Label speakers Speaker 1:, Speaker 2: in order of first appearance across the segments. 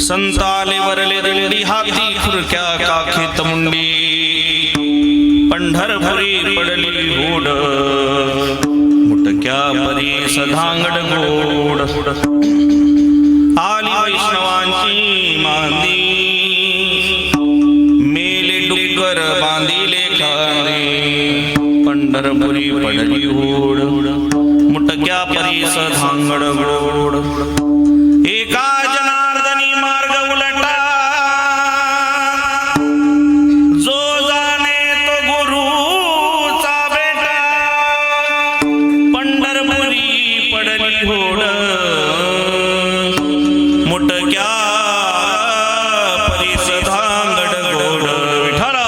Speaker 1: संताले वरले दिंडी हाती खुरक्या काखेत मुंडी पंढरपुरी पडली होड मुटक्या परी सधांगड गोड आली वैष्णवांची मांदी मेले डुक्कर बांधिले कांदे पंढरपुरी पडली होड मुटक्या परी सधांगड गोड एका जनार्दनी मार्ग उलटा जो जाणे तो गुरुचा बेटा पंढरपुरी पडली होड मुटक्या परी सधांगड गोड विठ्ठला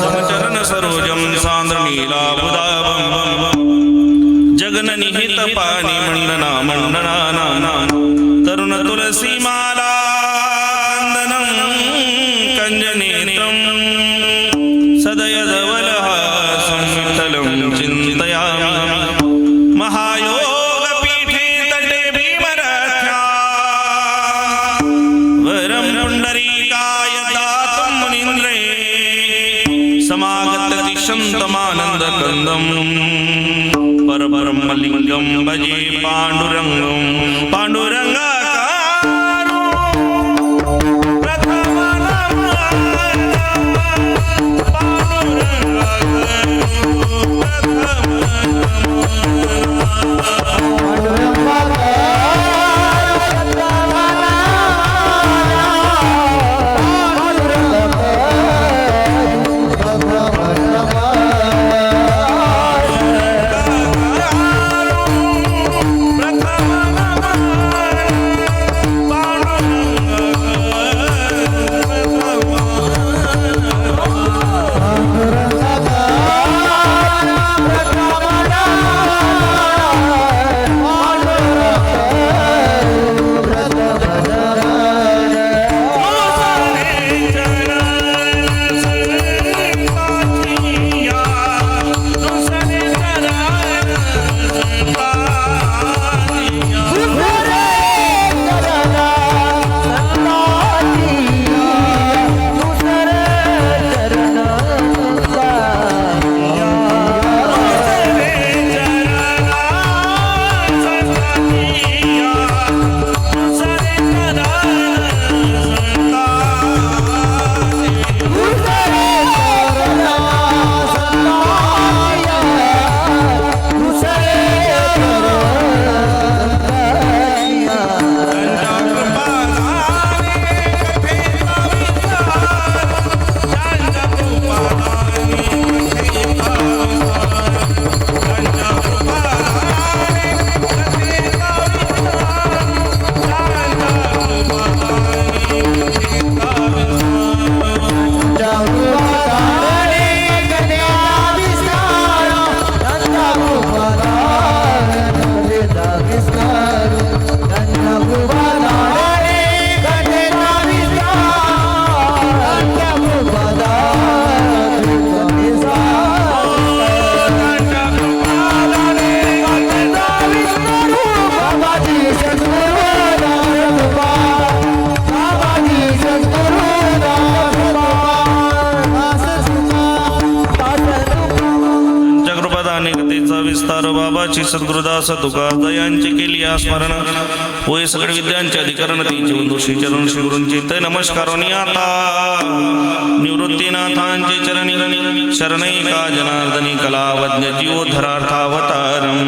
Speaker 1: समचरण सरोजम सांद्रनीला जगननिहित पाणी मंडना मंडना तरुण तुलसी माला वंदनं कंजनेत्रं सदय धवलहासं विठ्ठलं चिन्तयामि महायोग पीठे तटे भीमरथ्या वरं पुण्डरीकाय दातुं मुनीन्द्रे समागत तिशन्तमानन्दकन्दम् परब्रह्मलिंगं भजे पांडुरंगं पांडुरंगाकारो विस्तार बाबाची सद्गुरुदास तुकादयांची केली स्मरण होय सगळे विद्यांचे अधिकरण तीनचे बंधू श्री चरण श्री गुरूंचे ते नमस्कारोनी आता निवृत्तीनाथांचे चरणी शरणैका जनार्दनी कलावज्ञ जीवोद्धरार्थावतारम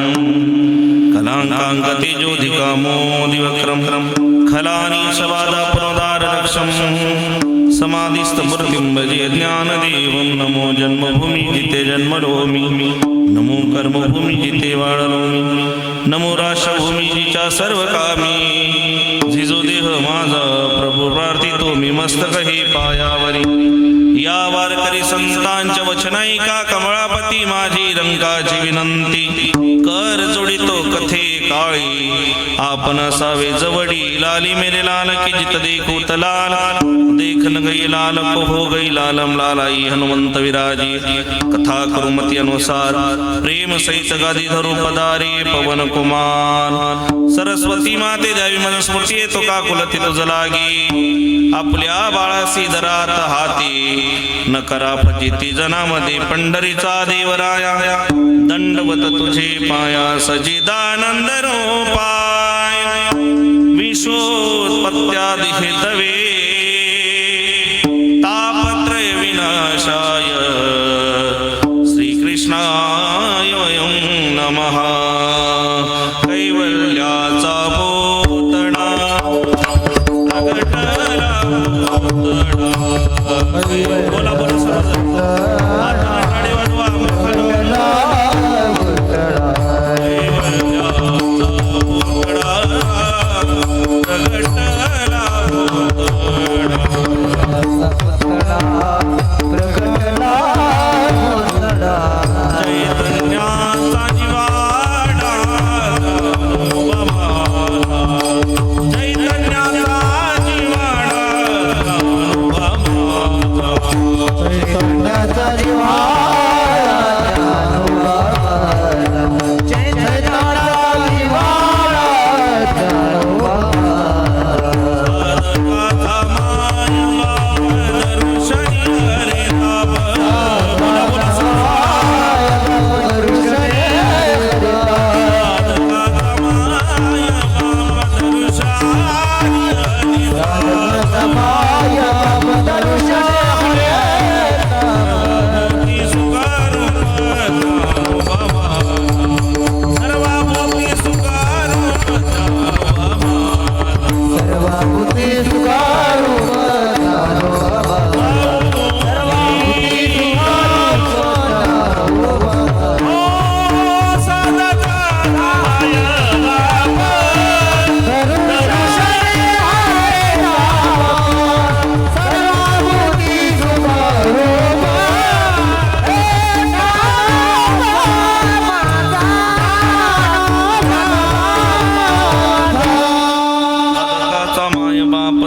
Speaker 1: कलांकांक तेजोधिका मोदिवक्रम खलानी सवादा पुनोदार रक्षम समाधिस्थ मूर्तिं भजे ज्ञानदेवं नमो जन्मभूमी जिते जन्मलोमी नमो कर्मभूमी जिते वाळलोमी नमो राष्ट्रभूमी जिच्या सर्व कामी जिजो देह माझा प्रभू प्रार्थितो मी मस्तक हे पायावरी या वारकरी संतांच्या वचनाईका कमळापती माझी रंगाची विनंती कर जोडितो कथे काळी आपण असावे जवडी लाली मेरे लाल की जित देखो तलाल देखन गई लाल को हो गई लालम लालाई हनुमंत विराजी कथा करुमती अनुसार प्रेम सहित गादी धरू पदारे पवन कुमार सरस्वती माते द्यावी मन स्मृती येतो का कुलती तुझ लागी आपल्या बाळासी दरात हाती न करा फजिती जनामध्ये पंढरीचा देवराया दंडवत तुझे पाया सजिदानंद रूपाय विश्वोत्पत्त्यादि हेतवे तापत्रय विनाशाय श्रीकृष्णाय वयं नमः कैवल्याचा पोतडा प्रगटला बोला बोला सर्वजण टाळी वाजवा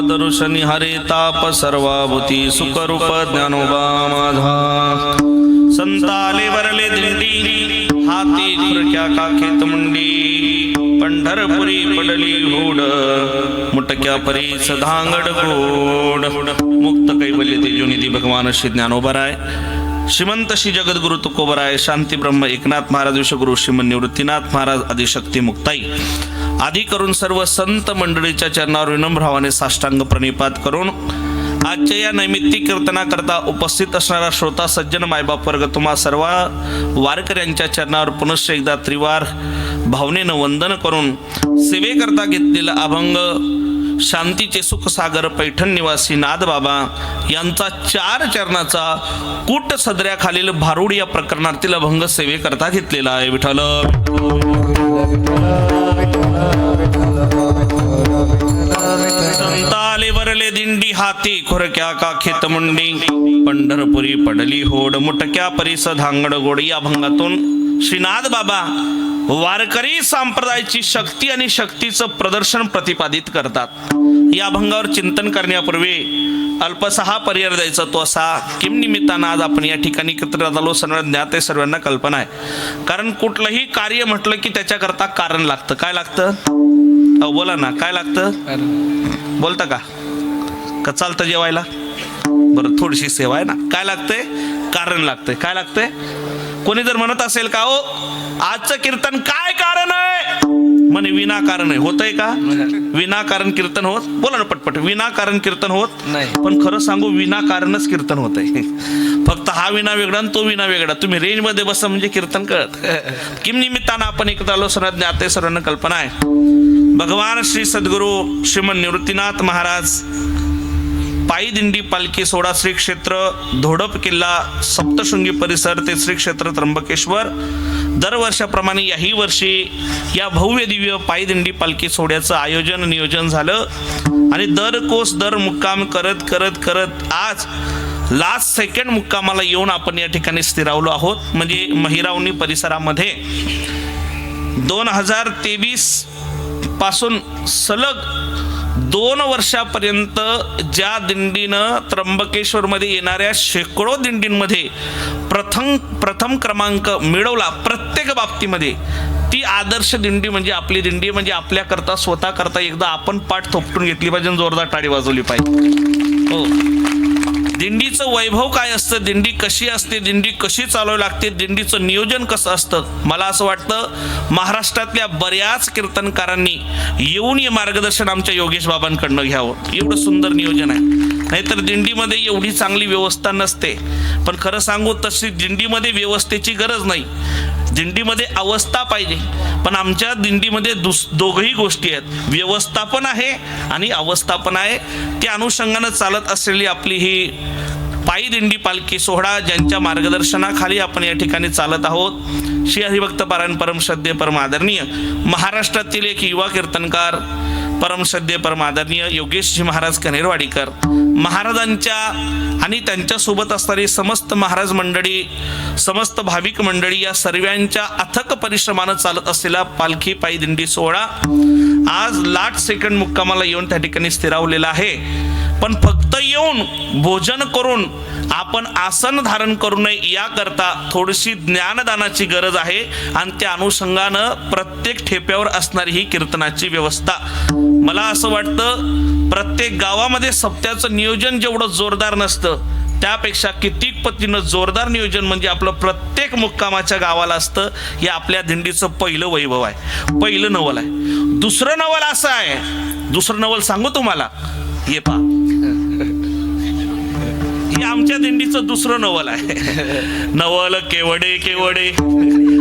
Speaker 1: दर्शनी हरे ताप सर्वाभूती सुखरूप ज्ञानोबा माझा संताले वरले दिंडी हाती खुरक्या काखेत मुंडी पंढरपुरी पडली होड मुटक्या परीस धांगड गोड मुक्त कैवल्य तेजोनिधी भगवान श्री ज्ञानोबराय श्रीमंत श्री जगद्गुरु तुकोबराय शांती ब्रह्म एकनाथ महाराज विश्वगुरु श्रीमन निवृत्तीनाथ महाराज आदिशक्ती मुक्ताई आदी करून सर्व संत मंडळीच्या चरणावर विनम्र भावाने साष्टांग प्रणिपात करून आजच्या या नैमित्तिक कीर्तनाकरता उपस्थित असणारा श्रोता सज्जन मायबाप वर्ग तुम्हा सर्व वारकऱ्यांच्या चरणावर पुनश्च एकदा त्रिवार भावनेनं वंदन करून सेवेकरता घेतलेला अभंग शांतीचे सुख सागर पैठण निवासी नाद बाबा यांचा 4 चरणाचा कूट सदऱ्याखालील भारुड या प्रकरणातील अभंग सेवेकरता घेतलेला आहे. विठ्ठल संताले वरले दिंडी हाती खुरक्या काखेत मुंडी पंढरपुरी पडली होड मुटक्या परीस धांगड गोड या अभंगातून श्रीनाथ बाबा वारकरी संप्रदायाची शक्ती आणि शक्तीचं प्रदर्शन प्रतिपादित करतात. या अभंगावर चिंतन करण्यापूर्वी अल्पसहा पर्याय द्यायचा तो असा किम निमित्तानं आज आपण या ठिकाणी एकत्र आलो सर्व ज्ञात आहे, सर्वांना कल्पना आहे. कारण कुठलंही कार्य म्हटलं की त्याच्याकरता कारण लागतं. काय लागतं? बोला ना, काय लागतं? बोलता का चालतं जेवायला? बरं, थोडीशी सेवा आहे ना. काय लागतंय? कारण लागतंय. काय लागतंय? कोणी जर म्हणत असेल का हो आजचं कीर्तन काय कारण आहे, म्हणे विनाकारण आहे. होतंय का विनाकारण कीर्तन होत? बोला ना पटपट. विनाकारण कीर्तन होत नाही. पण खरं सांगू विनाकारणच कीर्तन होत आहे. फक्त हा विना वेगळा आणि तो विना वेगळा. तुम्ही रेंज मध्ये बसा म्हणजे कीर्तन कळत. किम निमित्तानं आपण एकत्र आलो सर्वांना ज्ञात आहे, सर्वांना कल्पना आहे. भगवान श्री सद्गुरु श्रीमन निवृत्तीनाथ महाराज पायी दिंडी पालखी सोहळा श्री क्षेत्र धोडप किल्ला सप्तशृंगी परिसर ते श्री क्षेत्र त्र्यंबकेश्वर दरवर्षाप्रमाणे याही वर्षी या भव्य दिव्य पायी दिंडी पालखी सोहळ्याचं आयोजन नियोजन झालं आणि दर कोस दर मुक्काम करत करत करत आज लास्ट सेकंड मुक्कामाला येऊन आपण या ठिकाणी स्थिरावलो आहोत. म्हणजे महिरावणी परिसरामध्ये 2023 पासून सलग 2 वर्षापर्यंत ज्या दिंडीनं त्र्यंबकेश्वरमध्ये येणाऱ्या शेकडो दिंडींमध्ये प्रथम क्रमांक मिळवला प्रत्येक बाबतीमध्ये, ती आदर्श दिंडी म्हणजे आपली दिंडी. म्हणजे आपल्याकरता स्वतः करता एकदा आपण पाठ थोपटून घेतली पाहिजे आणि जोरदार टाळी वाजवली पाहिजे. हो, दिंडीचं वैभव काय असतं, दिंडी कशी असते, दिंडी कशी चालवावी लागते, दिंडीचं नियोजन कसं असतं. मला असं वाटतं महाराष्ट्रातल्या बऱ्याच कीर्तनकारांनी येऊन हे मार्गदर्शन आमच्या योगेश बाबांकडनं घ्यावं. एवढं सुंदर नियोजन आहे. नाहीतर दिंडीमध्ये एवढी चांगली व्यवस्था नसते. पण खरं सांगू, तशी दिंडीमध्ये व्यवस्थेची गरज नाही, दिंडीमध्ये अवस्था पाहिजे. पण आमच्या दिंडीमध्ये दोघही गोष्टी आहेत, व्यवस्थापन आहे आणि अवस्था पण आहे. त्या अनुषंगानं चालत असलेली आपली ही पायी दिंडी पालखी सोहळा, ज्यांच्या मार्गदर्शनाखाली आपण या ठिकाणी चालत आहोत, श्री हरिभक्त पारायण परमश्रद्धेय परम आदरणीय महाराष्ट्रातील एक युवा कीर्तनकार परमश्रद्धेय परम आदरणीय योगेशजी महाराज कनेरवाडीकर महाराजांच्या आणि त्यांच्यासोबत असणारी समस्त महाराज मंडळी, समस्त भाविक मंडळी या सर्वांच्या अथक परिश्रमानं चालत असलेला पालखी पायी दिंडी सोहळा आज लाट सेकंड मुक्कामाला येऊन त्या ठिकाणी स्थिरावलेला आहे. पण फक्त येऊन भोजन करून आपण आसन धारण करू नये याकरता थोडीशी ज्ञानदानाची गरज आहे. आणि त्या अनुषंगानं प्रत्येक ठेप्यावर असणारी ही कीर्तनाची व्यवस्था, मला असं वाटतं प्रत्येक गावामध्ये सप्त्याचं नियोजन जेवढं जोरदार नसतं, त्यापेक्षा कित्येक पटीनं जोरदार नियोजन म्हणजे आपलं प्रत्येक मुक्कामाच्या गावाला असतं. हे आपल्या दिंडीचं पहिलं वैभव आहे, पहिलं नवल आहे. दुसरं नवल असं आहे, दुसरं नवल सांगू तुम्हाला, हे पहा, हे आमच्या दिंडीचं दुसरं नवल आहे. नवल केवडे केवडे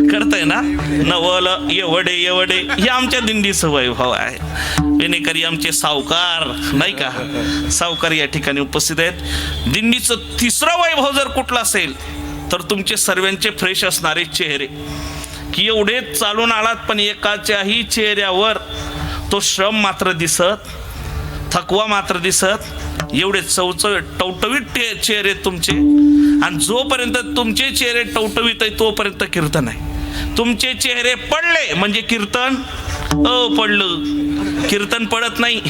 Speaker 1: करताय ना, नवल एवढे एवढे, हे आमच्या दिंडीचं वैभव आहे. वेणेकरी आमचे सावकार नाही का, सावकार या ठिकाणी उपस्थित आहेत. दिंडीचं तिसरं वैभव जर कुठलं असेल तर तुमचे सर्वांचे फ्रेश असणारे चेहरे, की एवढे चालून आलात पण एकाच्याही चेहऱ्यावर तो श्रम मात्र दिसत, थकवा मात्र दिसत, एवढे टवटवीत चेहरे तुमचे. आणि जोपर्यंत तुमचे चेहरे टवटवीत आहे तोपर्यंत कीर्तन आहे. तुमचे चेहरे पडले म्हणजे कीर्तन पडलं, कीर्तन पडत नाही.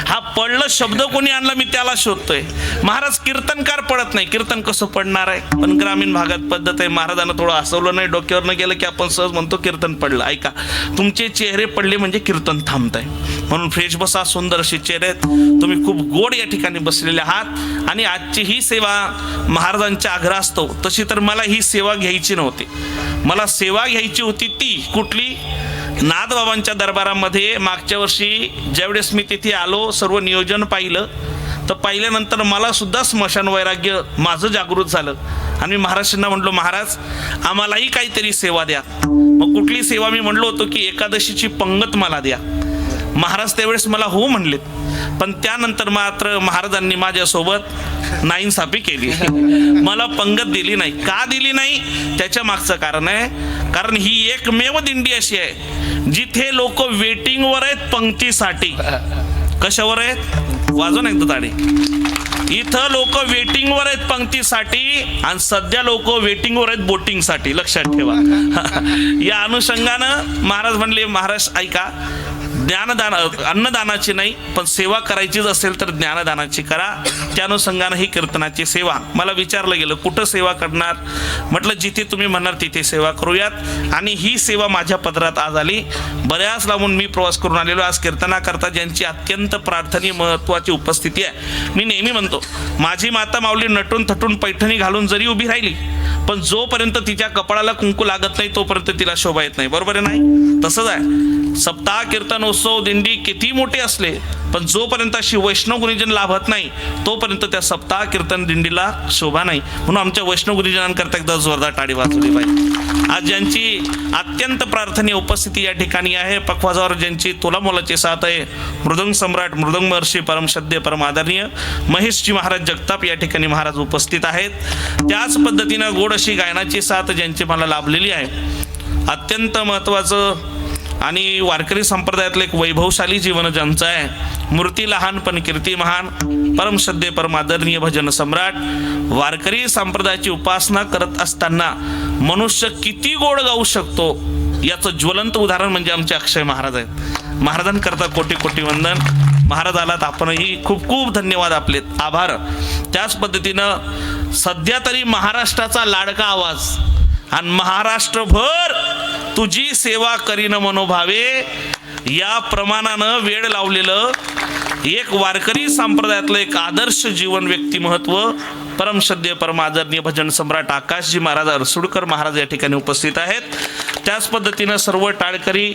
Speaker 1: हा पडलं शब्द कोणी आणला मी त्याला शोधतोय. महाराज कीर्तनकार पडत नाही, कीर्तन कसं पडणार आहे. पण ग्रामीण भागात पद्धत आहे, महाराजांना थोडं हसवलं नाही, डोक्यावर न गेलं की आपण सहज म्हणतो कीर्तन पडलं. ऐका, तुमचे चेहरे पडले म्हणजे कीर्तन थांबतंय. म्हणून फ्रेश बसा, सुंदर असे चेहरे आहेत, तुम्ही खूप गोड या ठिकाणी बसलेले आहात. आणि आजची ही सेवा महाराजांच्या आग्रहास्तव, तशी तर मला ही सेवा घ्यायची नव्हती. मला सेवा घ्यायची होती ती कुठली, नाथबाबांच्या दरबारामध्ये मागच्या वर्षी ज्यावेळेस मी तिथे आलो, सर्व नियोजन पाहिलं, तर पाहिल्यानंतर मला सुद्धा स्मशान वैराग्य माझं जागृत झालं. आणि मी महाराजांना म्हणलो, महाराज आम्हालाही काहीतरी सेवा द्या. मग कुठली सेवा, मी म्हणलो होतो की एकादशीची पंगत मला द्या. महाराज त्यावेळेस मला हो म्हणलेत. पण त्यानंतर मात्र महाराजांनी माझ्यासोबत नाइंसाफी केली, मला पंगत दिली नाही. का दिली नाही त्याच्या मागचं कारण आहे, कारण ही एकमेव दिंडी अशी आहे जिथे लोक वेटिंगवर आहेत पंक्तीसाठी. कशावर आहेत, वाजवा ना एकदा ताडी. इथं लोक वेटिंगवर आहेत पंक्तीसाठी आणि सध्या लोक वेटिंगवर आहेत बोटिंगसाठी, लक्षात ठेवा. या अनुषंगानं महाराज म्हणले, महाराज ऐका, ज्ञानदान अन्नदानाची नाही पण सेवा करायचीच असेल तर ज्ञानदानाची करा. त्या अनुषंगानं ही कीर्तनाची सेवा. मला विचारलं गेलं कुठं सेवा करणार, म्हटलं जिथे तुम्ही म्हणणार तिथे सेवा करूयात. आणि ही सेवा माझ्या पदरात आज आली. बऱ्याच लांबून मी प्रवास करून आलेलो आज कीर्तनाकरता, ज्यांची अत्यंत प्रार्थनीय महत्वाची उपस्थिती आहे. मी नेहमी म्हणतो, माझी माता माऊली नटून थटून पैठणी घालून जरी उभी राहिली, पण जोपर्यंत तिच्या कपाळाला कुंकू लागत नाही तोपर्यंत तिला शोभा येत नाही. बरोबर आहे नाही? तसंच आहे. सप्ताह कीर्तन उत्सव दिंडी किती मोठे असले पण जोपर्यंत अशी वैष्णव गुरुजन लाभत नाही तोपर्यंत त्या सप्ताह कीर्तन दिंडीला शोभा नाही. म्हणून आमच्या वैष्णव गुरुजनांकरता एकदा जोरदार टाळी वाजवली पाहिजे. आज ज्यांची अत्यंत प्रार्थनीय उपस्थिती या ठिकाणी आहे, पखवाजावर ज्यांची तोलामोलाची साथ आहे, मृदंग सम्राट मृदंग महर्षी परमश्रद्धेय परम आदरणीय महेशजी महाराज जगताप या ठिकाणी महाराज उपस्थित आहेत. त्याच पद्धतीनं गोड अशी गायनाची साथ ज्यांची मला लाभलेली आहे. अत्यंत महत्त्वाचं आणि वारकरी संप्रदायातलं एक वैभवशाली जीवन ज्यांचं आहे, मूर्ती लहान पण कीर्ती महान, परमश्रद्धेय परम आदरणीय भजन सम्राट. वारकरी संप्रदायाची उपासना करत असताना मनुष्य किती गोड गाऊ शकतो याचं ज्वलंत उदाहरण म्हणजे आमचे अक्षय महाराज आहेत. महाराजांकरता कोटी कोटी वंदन. महाराज आलात, आपणही खूप खूप धन्यवाद, आपले आभार. त्याच पद्धतीनं सध्या तरी महाराष्ट्राचा लाडका आवाज आणि महाराष्ट्रभर तुझी सेवा करीन मनोभावे या प्रमाणानं वेळ लावलेलं एक वारकरी संप्रदायातलं एक आदर्श जीवन व्यक्तिमत्व परमश्रद्धेय परमादरणीय भजन सम्राट आकाशजी महाराज अरसुडकर महाराज या ठिकाणी उपस्थित आहेत. त्याच पद्धतीनं सर्व टाळकरी,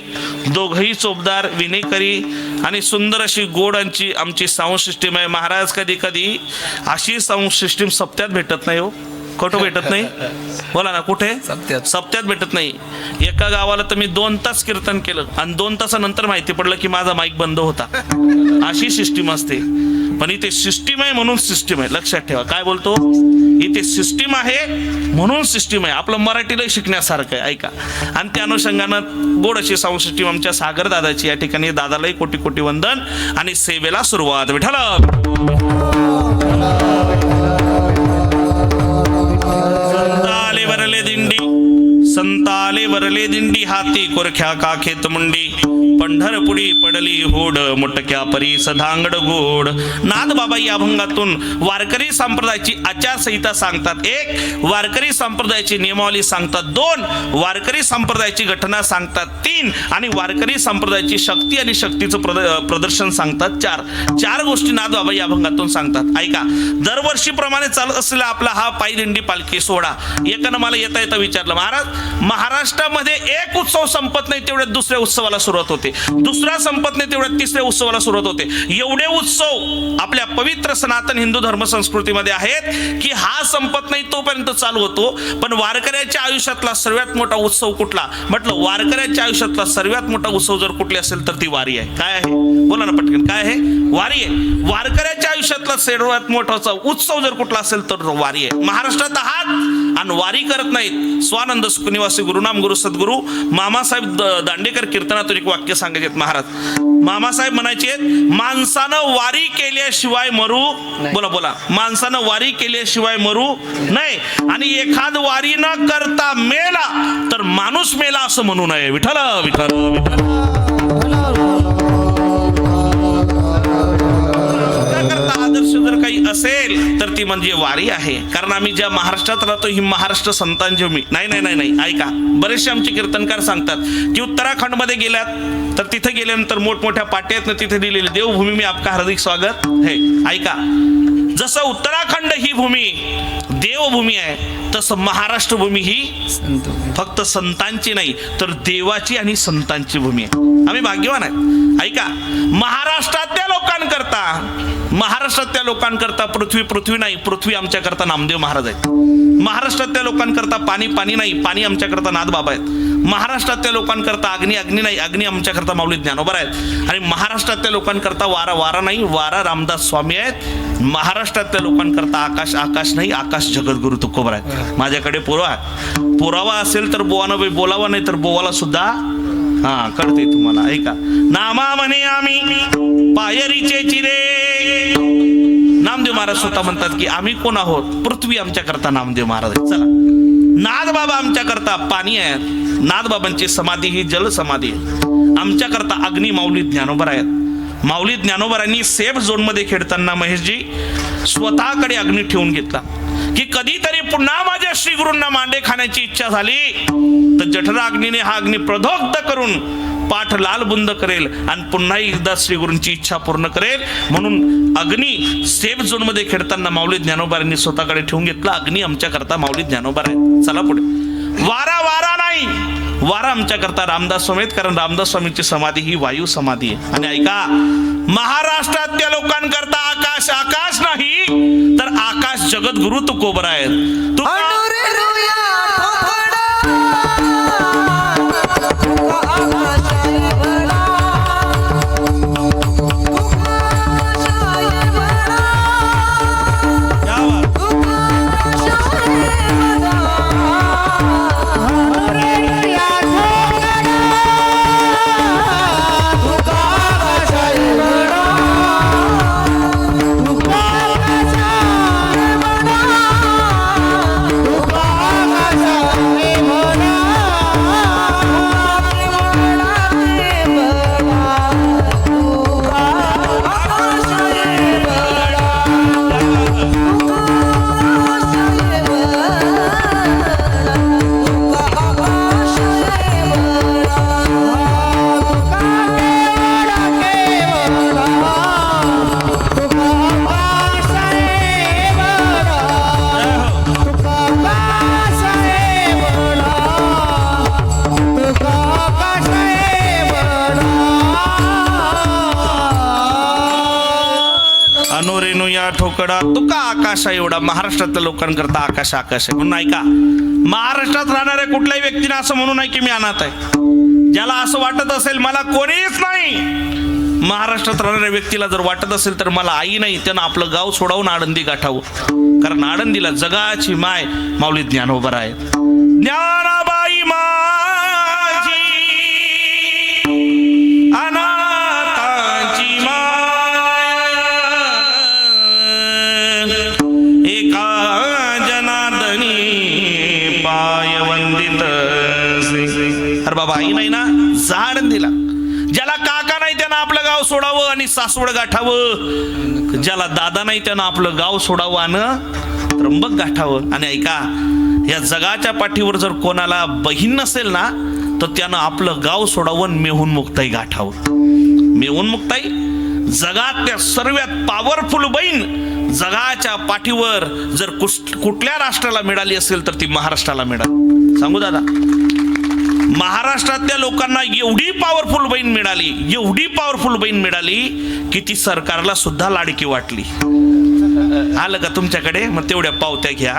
Speaker 1: दोघही चोपदार, विनेकरी आणि सुंदर अशी गोड आमची साऊंड सिस्टीम आहे. महाराज कधी कधी अशी साऊंड सिस्टीम सप्त्यात भेटत नाही हो. कुठं भेटत नाही? बोला ना, कुठे? सप्त्यात भेटत नाही. एका गावाला तर मी 2 तास कीर्तन केलं आणि 2 तासानंतर माहिती पडलं की माझा माईक बंद होता. अशी सिस्टीम असते. पण इथे सिस्टीम आहे म्हणून सिस्टीम आहे, लक्षात ठेवा. काय बोलतो? इथे सिस्टीम आहे म्हणून सिस्टीम आहे. आपलं मराठीला शिकण्यासारखं आहे, ऐका. आणि त्या अनुषंगानं गोड अशी साऊंड सिस्टीम आमच्या सागर दादाची. या ठिकाणी दादालाही कोटी कोटी वंदन आणि सेवेला सुरुवात. विठ्ठल संताले वरले दिंडी, संताले वरले दिंडी, हाती कोरख्या काखेत मुंडी, पंढरपुरी पडली होड, मुटक्या परी सधांगड गोड. नाद बाबा या अभंगातून वारकरी संप्रदायाची आचारसंहिता सांगतात. 1. वारकरी संप्रदायाची नियमावली सांगतात. 2. वारकरी संप्रदायाची घटना सांगतात. 3. आणि वारकरी संप्रदायाची शक्ती आणि शक्तीचं प्रदर्शन सांगतात. 4 गोष्टी नाद बाबा या अभंगातून सांगतात. ऐका, दरवर्षीप्रमाणे चालत असलेला आपला हा पायी दिंडी पालखी सोहळा. एकानं मला येता येता विचारलं, महाराज महाराष्ट्रामध्ये एक उत्सव संपत नाही तेवढ्या दुसऱ्या उत्सवाला सुरुवात होते, दुसरा संपत नाही तेवढ्या तिसऱ्या उत्सवाला सुरुवात होते. एवढे उत्सव आपल्या पवित्र सनातन हिंदू धर्म संस्कृतीमध्ये आहेत की हा संपत नाही तोपर्यंत चालू होतो. पण वारकऱ्याच्या आयुष्यातला सर्वात मोठा उत्सव कुठला? म्हटलं वारकऱ्याच्या आयुष्यातला सर्वात मोठा उत्सव जर कुठली असेल तर ती वारी आहे. काय आहे? बोला ना पटकन, काय आहे? वारी आहे. वारकऱ्याच्या आयुष्यातला सर्वात मोठा उत्सव जर कुठला असेल तर वारी आहे. महाराष्ट्रात आहात आणि वारी करत नाहीत. स्वानंद सुखनिवासी गुरुनाम गुरु सद्गुरु मामासाहेब दांडेकर कीर्तनातून एक वाक्य सांगायचे महाराज. मामासाहेब म्हणायचे, माणसानं वारी केल्याशिवाय मरू. बोला बोला, माणसानं वारी केल्याशिवाय मरू नाही. आणि एखाद वारी न करता मेला तर माणूस मेला असं म्हणू नये. विठ्ठल विठ्ठल विठ्ठल. आदर्श जर काही असेल तर ती म्हणजे वारी आहे. कारण आम्ही ज्या महाराष्ट्रात राहतो ही महाराष्ट्र संतांची भूमी. नाही, ऐका, बरेचसे आमचे कीर्तनकार सांगतात की उत्तराखंड मध्ये गेल्यात तर तिथे गेल्यानंतर मोठमोठ्या पाट्यात तिथे दिलेली देवभूमी में आपका हार्दिक स्वागत है. ऐका, जसं उत्तराखंड ही भूमी देवभूमी आहे तसं महाराष्ट्र भूमी ही फक्त संतांची नाही तर देवाची आणि संतांची भूमी आहे. आम्ही भाग्यवान आहे. ऐका, महाराष्ट्रातल्या लोकांकरता पृथ्वी नाही, पृथ्वी आमच्याकरता नामदेव महाराज आहेत. महाराष्ट्रातल्या लोकांकरता पाणी नाही, पाणी आमच्याकरता नाद बाबा आहेत. महाराष्ट्रातल्या लोकांकरता अग्नी नाही, अग्नी आमच्याकरता माऊली ज्ञानोबा आहेत. आणि महाराष्ट्रातल्या लोकांकरता वारा नाही, वारा रामदास स्वामी आहेत. महाराष्ट्रातल्या लोकांकरता आकाश नाही, आकाश जगद्गुरु तुकोबर आहेत. माझ्याकडे पुरावा असेल तर बोवानं बोलावा, नाही तर बोवाला सुद्धा कळते तुम्हाला. ऐका, नामा म्हणे आम्ही पायरीचे चिरे. नामदेव महाराज स्वतः म्हणतात की आम्ही कोण आहोत? पृथ्वी आमच्याकरता नामदेव महाराज आहेत. चला, नाद बाबा आमच्याकरता पाणी आहेत. नाद बाबांची समाधी ही जल समाधी आहे. आमच्याकरता अग्नी माऊली ज्ञानोबर आहेत. माऊली ज्ञानोबरांनी सेफ झोन मध्ये खेळताना महेशजी स्वतःकडे अग्नी ठेवून घेतला की कधीतरी पुन्हा माझ्या श्री गुरूंना मांडे खाण्याची इच्छा झाली तर जठरा अग्नीने हा अग्नी प्रदोग्ध करून पाठ लाल बुंद करेल आणि पुन्हा एकदा श्री गुरूंची इच्छा पूर्ण करेल. म्हणून अग्नी सेफ झोन मध्ये खेळताना माऊली ज्ञानोबारांनी स्वतःकडे ठेवून घेतला. अग्नी आमच्याकरता माऊली ज्ञानोबार आहेत. चला पुढे. वारा नाही, वारा आमच्याकरता रामदास स्वामी आहेत. कारण रामदास स्वामींची समाधी ही वायू समाधी आहे. आणि ऐका, महाराष्ट्रातल्या लोकांकरता आकाश नाही तर आकाश जगद्गुरु तुकोबर आहेत. ठोकडा ठोकडा तुका आकाशा एवढा. महाराष्ट्रातल्या लोकांकरता आकाश आकाश आहे म्हणून ऐका, महाराष्ट्रात राहणाऱ्या कुठल्याही व्यक्तीने असं म्हणू नाही की मी अनाथ आहे. ज्याला असं वाटत असेल मला कोणीच नाही, महाराष्ट्रात राहणाऱ्या व्यक्तीला जर वाटत असेल तर मला आई नाही, त्यानं आपलं गाव सोडावून आळंदी गाठावं. कारण आळंदीला जगाची माय माऊली ज्ञानोबा आहे. ज्ञानाबाई माझी अनाथांची माय, एका जनार्दनी पाय वंदित. अरे बाबा आई नाही ना, जा आळंदीला. ज्याला काका नाही त्यानं आपलं गाव सोडावं आणि सासवड गाठावं. ज्याला दादा नाही त्यानं आपलं गाव सोडावं आणि त्र्यंबक गाठावं. आणि ऐका, या जगाच्या पाठीवर जर कोणाला बहीण नसेल ना तर त्यानं आपलं गाव सोडावं, मेहून मुक्ताई गाठावं. मेहून मुक्ताई जगातल्या सर्वात पॉवरफुल बहीण जगाच्या पाठीवर जर कुठल्या राष्ट्राला मिळाली असेल तर ती महाराष्ट्राला मिळाली. सांगू दादा, महाराष्ट्रातल्या लोकांना एवढी पॉवरफुल बहीण मिळाली, एवढी पॉवरफुल बहीण मिळाली की ती सरकारला सुद्धा लाडकी वाटली. आलं का तुमच्याकडे? मग तेवढ्या पावत्या घ्या.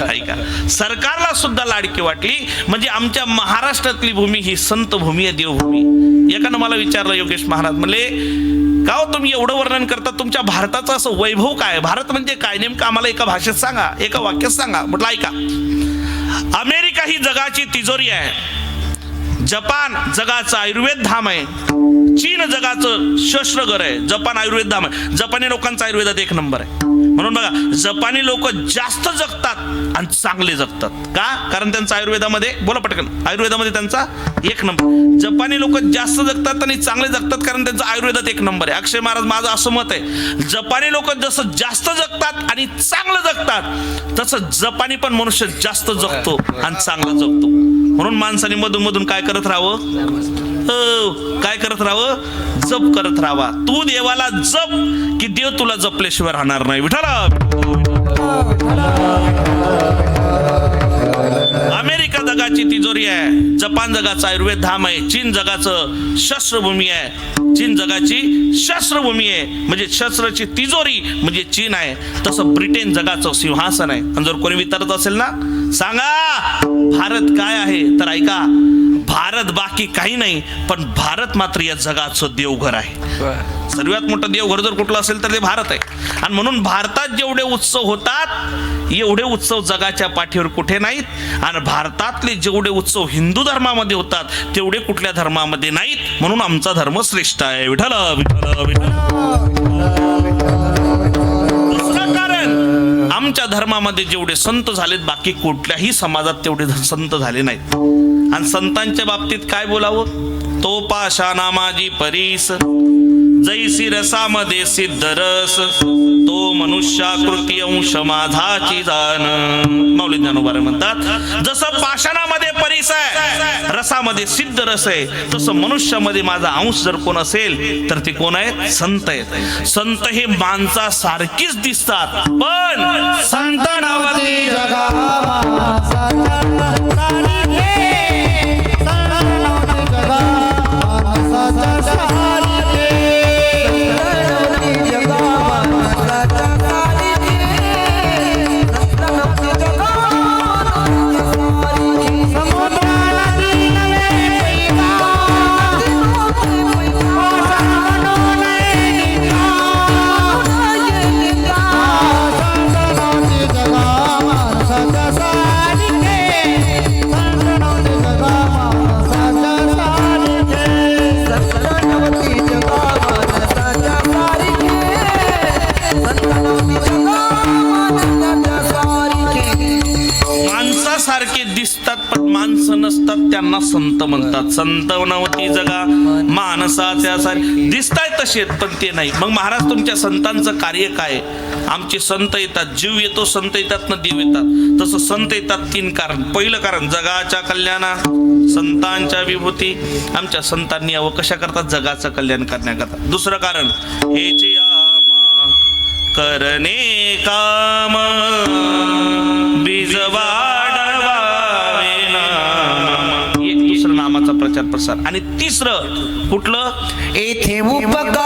Speaker 1: ऐका, सरकारला सुद्धा लाडकी वाटली. म्हणजे आमच्या महाराष्ट्रातली भूमी ही संत भूमी आहे, देवभूमी. एकानं मला विचारलं, योगेश महाराज म्हणले, का हो तुम्ही एवढं वर्णन करता, तुमच्या भारताचं असं वैभव काय, भारत म्हणजे काय नेमकं आम्हाला एका भाषेत सांगा, एका वाक्यात सांगा. म्हटलं ऐका, अमेरिका ही जगाची तिजोरी आहे, जपान जगाचं आयुर्वेद धाम आहे, चीन जगाचं शस्त्रगर आहे, जपान आयुर्वेद धाम आहे. जपानी लोकांचा आयुर्वेदात एक नंबर आहे. म्हणून बघा, जपानी लोक जास्त जगतात आणि चांगले जगतात. का? कारण त्यांचा आयुर्वेदामध्ये, बोला पटकन, आयुर्वेदामध्ये त्यांचा एक नंबर. जपानी लोक जास्त जगतात आणि चांगले जगतात कारण त्यांचा आयुर्वेदात एक नंबर आहे. अक्षय महाराज, माझं असं मत आहे, जपानी लोक जसं जास्त जगतात आणि चांगलं जगतात तसं जपानी पण मनुष्य जास्त जगतो आणि चांगलं जगतो. म्हणून माणसाने मधून मधून काय करत राहावं, काय करत राहावं, जप करत राहावा. तू देवाला जप की देव तुला जपल्याशिवाय राहणार नाही. विठ्ठला. अमेरिका जगाची तिजोरी आहे, जपान जगाचं आयुर्वेद धाम आहे, चीन जगाचं शस्त्रभूमी आहे, चीन जगाची शस्त्रभूमी आहे म्हणजे शस्त्राची तिजोरी म्हणजे चीन आहे. तसं ब्रिटन जगाचं सिंहासन आहे. आणि जर कोणी विचारत असेल ना, सांगा भारत काय आहे, तर ऐका, भारत बाकी काही नाही, पण भारत मात्र या जगाचं देवघर आहे. सर्वात मोठं देवघर जर कुठलं असेल तर ते भारत आहे. आणि म्हणून भारतात जेवढे उत्सव होतात एवढे उत्सव जगाच्या पाठीवर कुठे नाहीत. आणि भारतातले जेवढे उत्सव हिंदू धर्मामध्ये होतात तेवढे कुठल्या धर्मामध्ये नाहीत. म्हणून आमचा धर्म श्रेष्ठ आहे. विठ्ठल विठ्ठल विठ्ठल. दुसरं कारण, आमच्या धर्मामध्ये जेवढे संत झालेत बाकी कुठल्याही समाजात तेवढे संत झाले नाहीत. आणि संतांच्या बाबतीत काय बोलावं, तो पाषाणा माझी परीस, जैसी रसामध्ये सिद्ध रस, तो मनुष्याकृती अंश माझाची जाण. माऊली ज्ञानोबा म्हणतात, जसं पाषाणामध्ये परीस आहे, रसामध्ये सिद्ध रस आहे, तसं मनुष्यामध्ये माझा अंश जर कोण असेल तर ते कोण आहेत, संत आहेत. संत हे माणसासारखीच दिसतात पण संत नव्हते सारखे दिसतात पण माणसं नसतात, त्यांना संत म्हणतात. संत नवती जगा माणसाच्या सारखे दिसताय तसे पण ते नाही. मग महाराज तुमच्या संतांचं कार्य काय? आमचे संत येतात, जीव येतो, संत येतात ना देव येतात. तसं संत येतात तीन कारण. पहिलं कारण जगाच्या कल्याणा, संतांच्या विभूती. आमच्या संतांनी यावं कशा करतात, जगाचं कल्याण करण्याकरता. दुसरं कारण, हे जे करणे काम बीज वाढवावे नाम, एक दुसरं नामाचा प्रचार प्रसार. आणि तिसरं कुठलं,
Speaker 2: येथे उपकारासाठी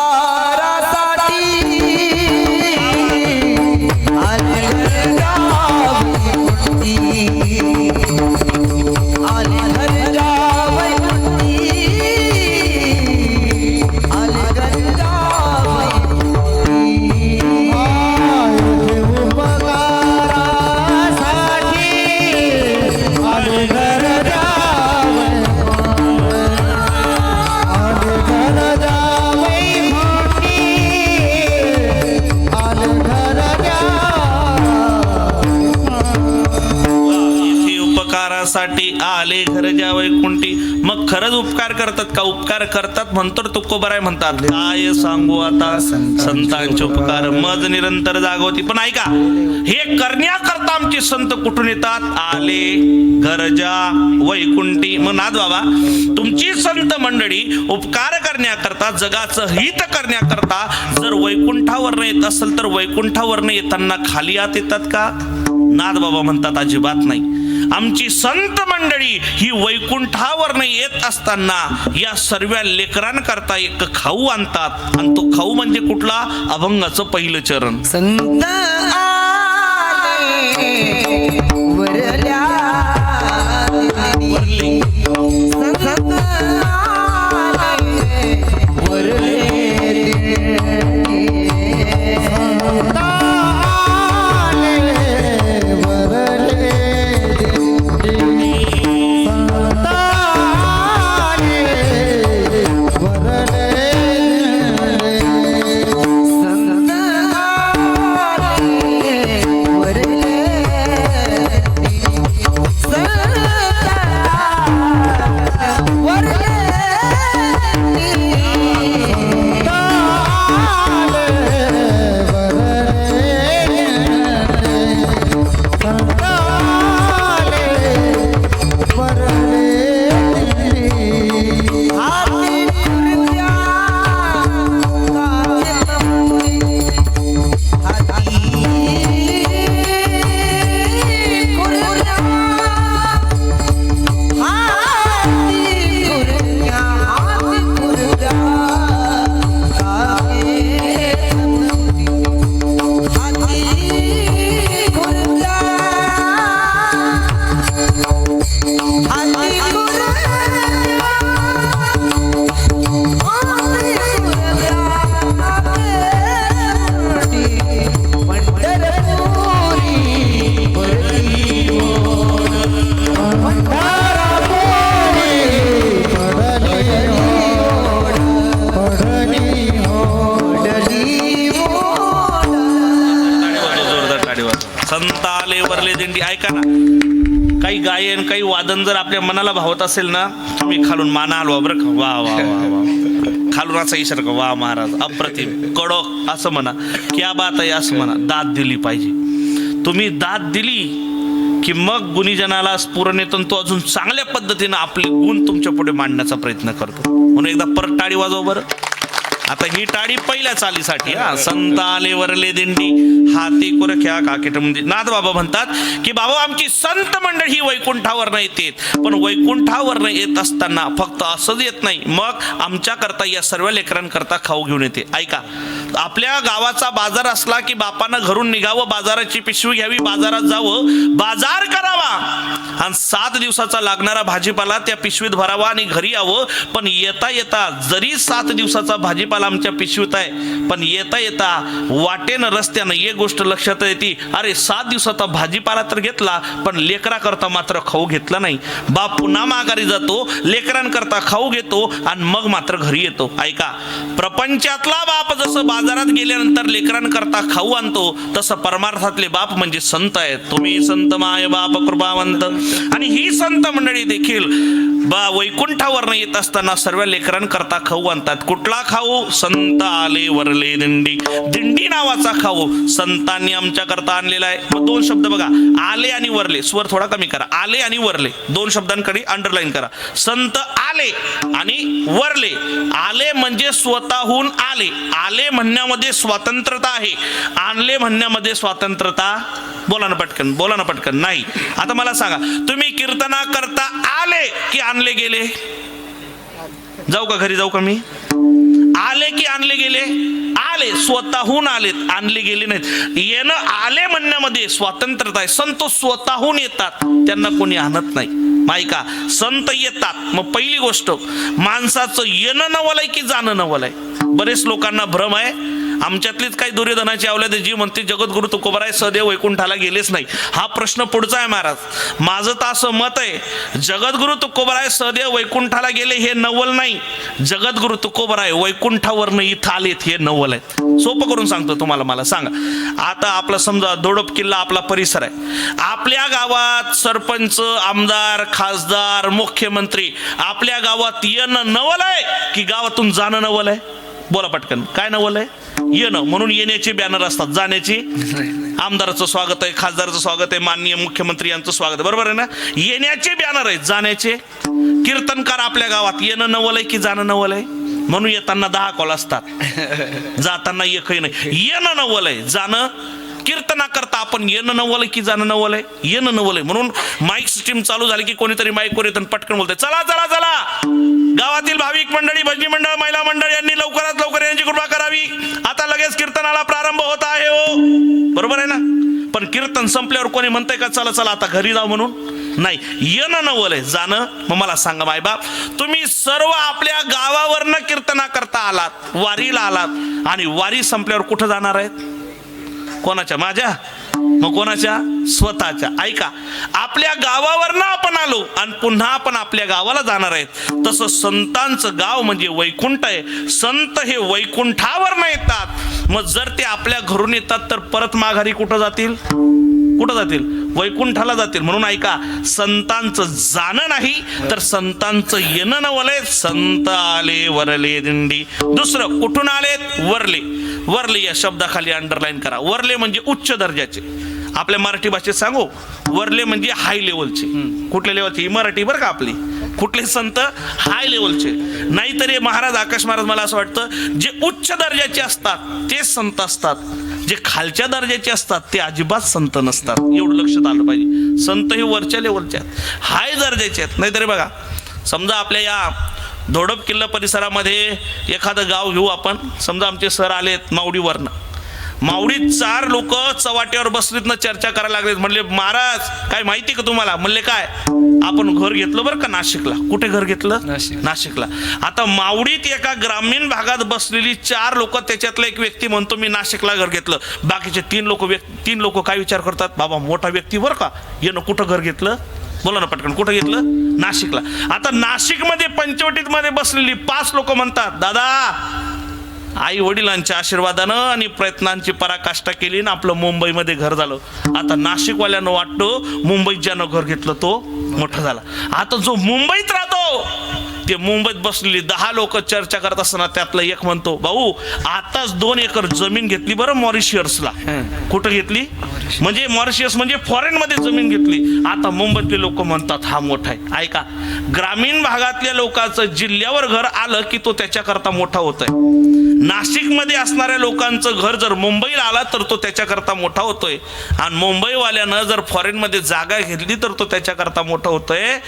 Speaker 1: वैकुंठी. मग खरंच उपकार करतात का? उपकार करतात म्हणतो तुकोबाराय म्हणतात, काय सांगू आता संतांचे उपकार मज निरंतर जागवती. पण ऐका, हे करण्याकरता आमचे संत कुठून येतात? आले गरजा वैकुंठी. मग नाथ बाबा, तुमची संत मंडळी उपकार करण्याकरता, जगाचं हित करण्याकरता जर वैकुंठावर येत असेल तर वैकुंठावर येताना खाली आत येतात का? नाथ बाबा म्हणतात अजिबात नाही. आमची संत मंडळी ही वैकुंठावर येत असताना या सर्व लेकरांकरता एक खाऊ आणतात, आणि तो खाऊ म्हणजे कुठला? अभंगाचं पहिलं चरण.
Speaker 2: संत आले वरल्या
Speaker 1: वरली.
Speaker 2: संत आले वरले
Speaker 1: संत आले वरले दिंडी. ऐका ना, काही गायन काही वादन जर आपल्या मनाला भावत असेल ना, तुम्ही खालून माना हलवा बरं का. वा वा वा वा, खालून असा इशारा का, वा महाराज अप्रतिम कडक असं म्हणा, क्या बात आहे असं म्हणा. दाद दिली पाहिजे. तुम्ही दाद दिली की मग गुणीजनाला स्फुरण येतो, तो अजून चांगल्या पद्धतीनं आपले गुण तुमच्या पुढे मांडण्याचा प्रयत्न करतो. म्हणून एकदा परत टाळी वाजव बरं. आता ही टाळी पहिल्या चालीसाठी. संत आले वरले दिंडी हाती कुरख्या काकेट. म्हणजे नाथ बाबा म्हणतात की बाबा आमची संत मंडळी ही वैकुंठावर येते, पण वैकुंठावर येत असताना फक्त असंच येत नाही, मग आमच्या करता या सर्व लेकरांकरता खाऊ घेऊन येते. ऐका, आपल्या गावाचा बाजार असला की बापानं घरून निघावं, बाजाराची पिशवी घ्यावी, बाजारात जावं, बाजार करावा, आणि 7 दिवसाचा लागणारा भाजीपाला त्या पिशवीत भरावा आणि घरी यावं. पण येता येता जरी 7 दिवसाचा भाजीपाला आमच्या पिशवीत आहे, पण येता येता वाटेनं रस्त्यानं एक गोष्ट लक्षात येते, अरे 7 दिवसाचा भाजीपाला तर घेतला पण लेकराकरता मात्र खाऊ घेतला नाही. बाप पुन्हा माघारी जातो, लेकरांकरता खाऊ घेतो आणि मग मात्र घरी येतो. ऐका, प्रपंचातला बाप जसं बाजारात गेल्यानंतर लेकरांकरता खाऊ आणतो, तसं परमार्थातले बाप म्हणजे संत आहेत. तुम्ही संत माय बाप कृपावंत. आणि ही संत मंडळी देखील वैकुंठावर येत असताना सर्व लेकरांकरता खाऊ आणतात. कुठला खाऊ? संत आले वरले दिंडी. दिंडी नावाचा खाऊ संतांनी आमच्या करता आणलेला आहे. मग 2 शब्द बघा, आले आणि वरले. स्वर थोडा कमी करा. आले आणि वरले 2 शब्दांकडे अंडरलाईन करा. संत आले आणि वरले. आले म्हणजे स्वतःहून आले. आले म्हणण्यामध्ये स्वातंत्र्यता आहे, आणले म्हणण्यामध्ये स्वातंत्र्यता. बोला ना पटकन, बोला ना पटकन. नाही. आता मला सांगा, तुम्ही कीर्तना करता आले की आणले गेले? जाऊ का घरी, जाऊ का मी? आले की आणले गेले? आले, स्वतःहून आलेत, आणले गेले नाहीत. येणं आले म्हणण्यामध्ये स्वातंत्र्यता आहे. संत स्वतःहून येतात, त्यांना कोणी आणत नाही. मायका, संत येतात. मग पहिली गोष्ट, माणसाचं येणं नवलय की जाणं नवलय? बरेच लोकांना भ्रम आहे. आमच्यातलीच काही दुर्योधनाची अवलाद जी म्हणते जगद्गुरु तुकोबाराय सदैव वैकुंठाला गेलेच नाही. हा प्रश्न पुढचा आहे महाराज. माझं तर असं मत आहे, जगद्गुरु तुकोबाराय सदैव वैकुंठाला गेले हे नवल नाही. जगद्गुरु तुकोबाराय वैकुंठ वैकुंठावरनं इथं आलेत हे नवल आहेत. सोपं करून सांगतो तुम्हाला. मला सांगा, आता आपला समजा दोडप किल्ला आपला परिसर आहे. आपल्या गावात सरपंच, आमदार, खासदार, मुख्यमंत्री आपल्या गावात येणं नवल आहे की गावातून जाणं नवल आहे? बोला पटकन, काय नवल आहे? येणं. म्हणून येण्याचे बॅनर असतात, जाण्याची आमदाराचं स्वागत आहे, खासदाराचं स्वागत आहे, माननीय मुख्यमंत्री यांचं स्वागत आहे, बरोबर आहे ना? येण्याचे बॅनर आहेत, जाण्याचे. कीर्तनकार आपल्या गावात येणं नवल आहे की जाणं नवल आहे? म्हणून येताना 10 कॉल असतात, जाताना एकही नाही. येणं नवल आहे, जाणं कीर्तना करता आपण येणं नवल आहे की जाणं नवल आहे? येणं नवल आहे. म्हणून माईक सिस्टीम चालू झाली की कोणीतरी माईकवर येतं पटकन बोलतंय, चला चला चला, गावातील भाविक मंडळी, भजनी मंडळ, महिला मंडळ यांनी लवकरात लवकर यांची कृपा करावी. आता लगेच कीर्तनाला प्रारंभ होत आहे हो, बरोबर आहे ना? पण कीर्तन संपल्यावर कोणी म्हणतंय का चला चला आता घरी जाऊ म्हणून? नाही. येणं नवल आहे, जाणं. मग मला सांगा मायबाप, तुम्ही सर्व आपल्या गावावरनं कीर्तना करता आलात, वारीला आलात, आणि वारी संपल्यावर कुठं जाणार आहेत? कोणाच्या? माझ्या? मग कोणाच्या? स्वतःच्या. ऐका, आपल्या गावावरनं आपण आलो आणि पुन्हा आपण आपल्या गावाला जाणार आहेत. तसं संतांचं गाव म्हणजे वैकुंठ आहे. संत हे वैकुंठावरनं येतात. मग जर ते आपल्या घरून येतात तर परत माघारी कुठं जातील? कुठं जातील? वैकुंठाला जातील. म्हणून ऐका, संतांचं जाणं नाही तर संतांचं येणं नवलय. संत आले वरले दिंडी. दुसरं, कुठून आलेत? वरले. वरले या शब्दाखाली अंडरलाईन करा. वरले म्हणजे उच्च दर्जाचे. आपल्या मराठी भाषेत सांगू, वरले म्हणजे हाय लेवलचे. कुठल्या लेवलचे? ही मराठी बरं का आपली. कुठले संत? हाय लेवलचे. नाहीतर हे महाराज आकाश महाराज, मला असं वाटतं जे उच्च दर्जाचे असतात ते संत असतात, जे खालच्या दर्जाचे असतात ते अजिबात संत नसतात. एवढं लक्षात आलं पाहिजे. संत हे वरच्या लेवलचे आहेत, हाय दर्जाचे आहेत. नाहीतरी बघा, समजा आपल्या या दोडप किल्ला परिसरामध्ये एखादं गाव घेऊ आपण. समजा आमचे सर आलेत मावडीवरनं. मावडीत 4 लोक चवाट्यावर बसलीत ना चर्चा करायला लागलेत. म्हणले, महाराज काय माहिती का तुम्हाला? म्हणले, काय? आपण घर घेतलं बरं का नाशिकला. कुठे घर घेतलं? नाशिकला. आता मावडीत एका ग्रामीण भागात बसलेली 4 लोक, त्याच्यातला एक व्यक्ती म्हणतो मी नाशिकला घर घेतलं. बाकीचे 3 लोक काय विचार करतात? बाबा मोठा व्यक्ती बरं का, येणं कुठं घर घेतलं? बोला ना पटकन, कुठं घेतलं? नाशिकला. आता नाशिकमध्ये पंचवटीत मध्ये बसलेली 5 लोक म्हणतात, दादा आई वडिलांच्या आशीर्वादानं आणि प्रयत्नांची पराकाष्ठा केली ना आपलं मुंबईमध्ये घर झालं. आता नाशिकवाल्यांना वाटतं मुंबईत ज्यानं घर घेतलं तो मोठा झाला. आता जो मुंबईत राहतो ते मुंबईत बसलेली 10 लोक चर्चा करत असताना त्यातला एक म्हणतो, भाऊ आताच 2 एकर जमीन घेतली बरं मॉरिशियसला. कुठं घेतली? म्हणजे मॉरिशियस म्हणजे फॉरेन मध्ये जमीन घेतली. आता मुंबईतले लोक म्हणतात हा मोठा आहे. ऐका, ग्रामीण भागातल्या लोकांचं जिल्ह्यावर घर आलं की तो त्याच्याकरता मोठा होत आहे. नाशिकमध्ये असणाऱ्या लोकांचं घर जर मुंबईला आला तर तो त्याच्याकरता मोठा होतोय. आणि मुंबईवाल्यानं जर फॉरेनमध्ये जागा घेतली तर तो त्याच्याकरता मोठा होतोय.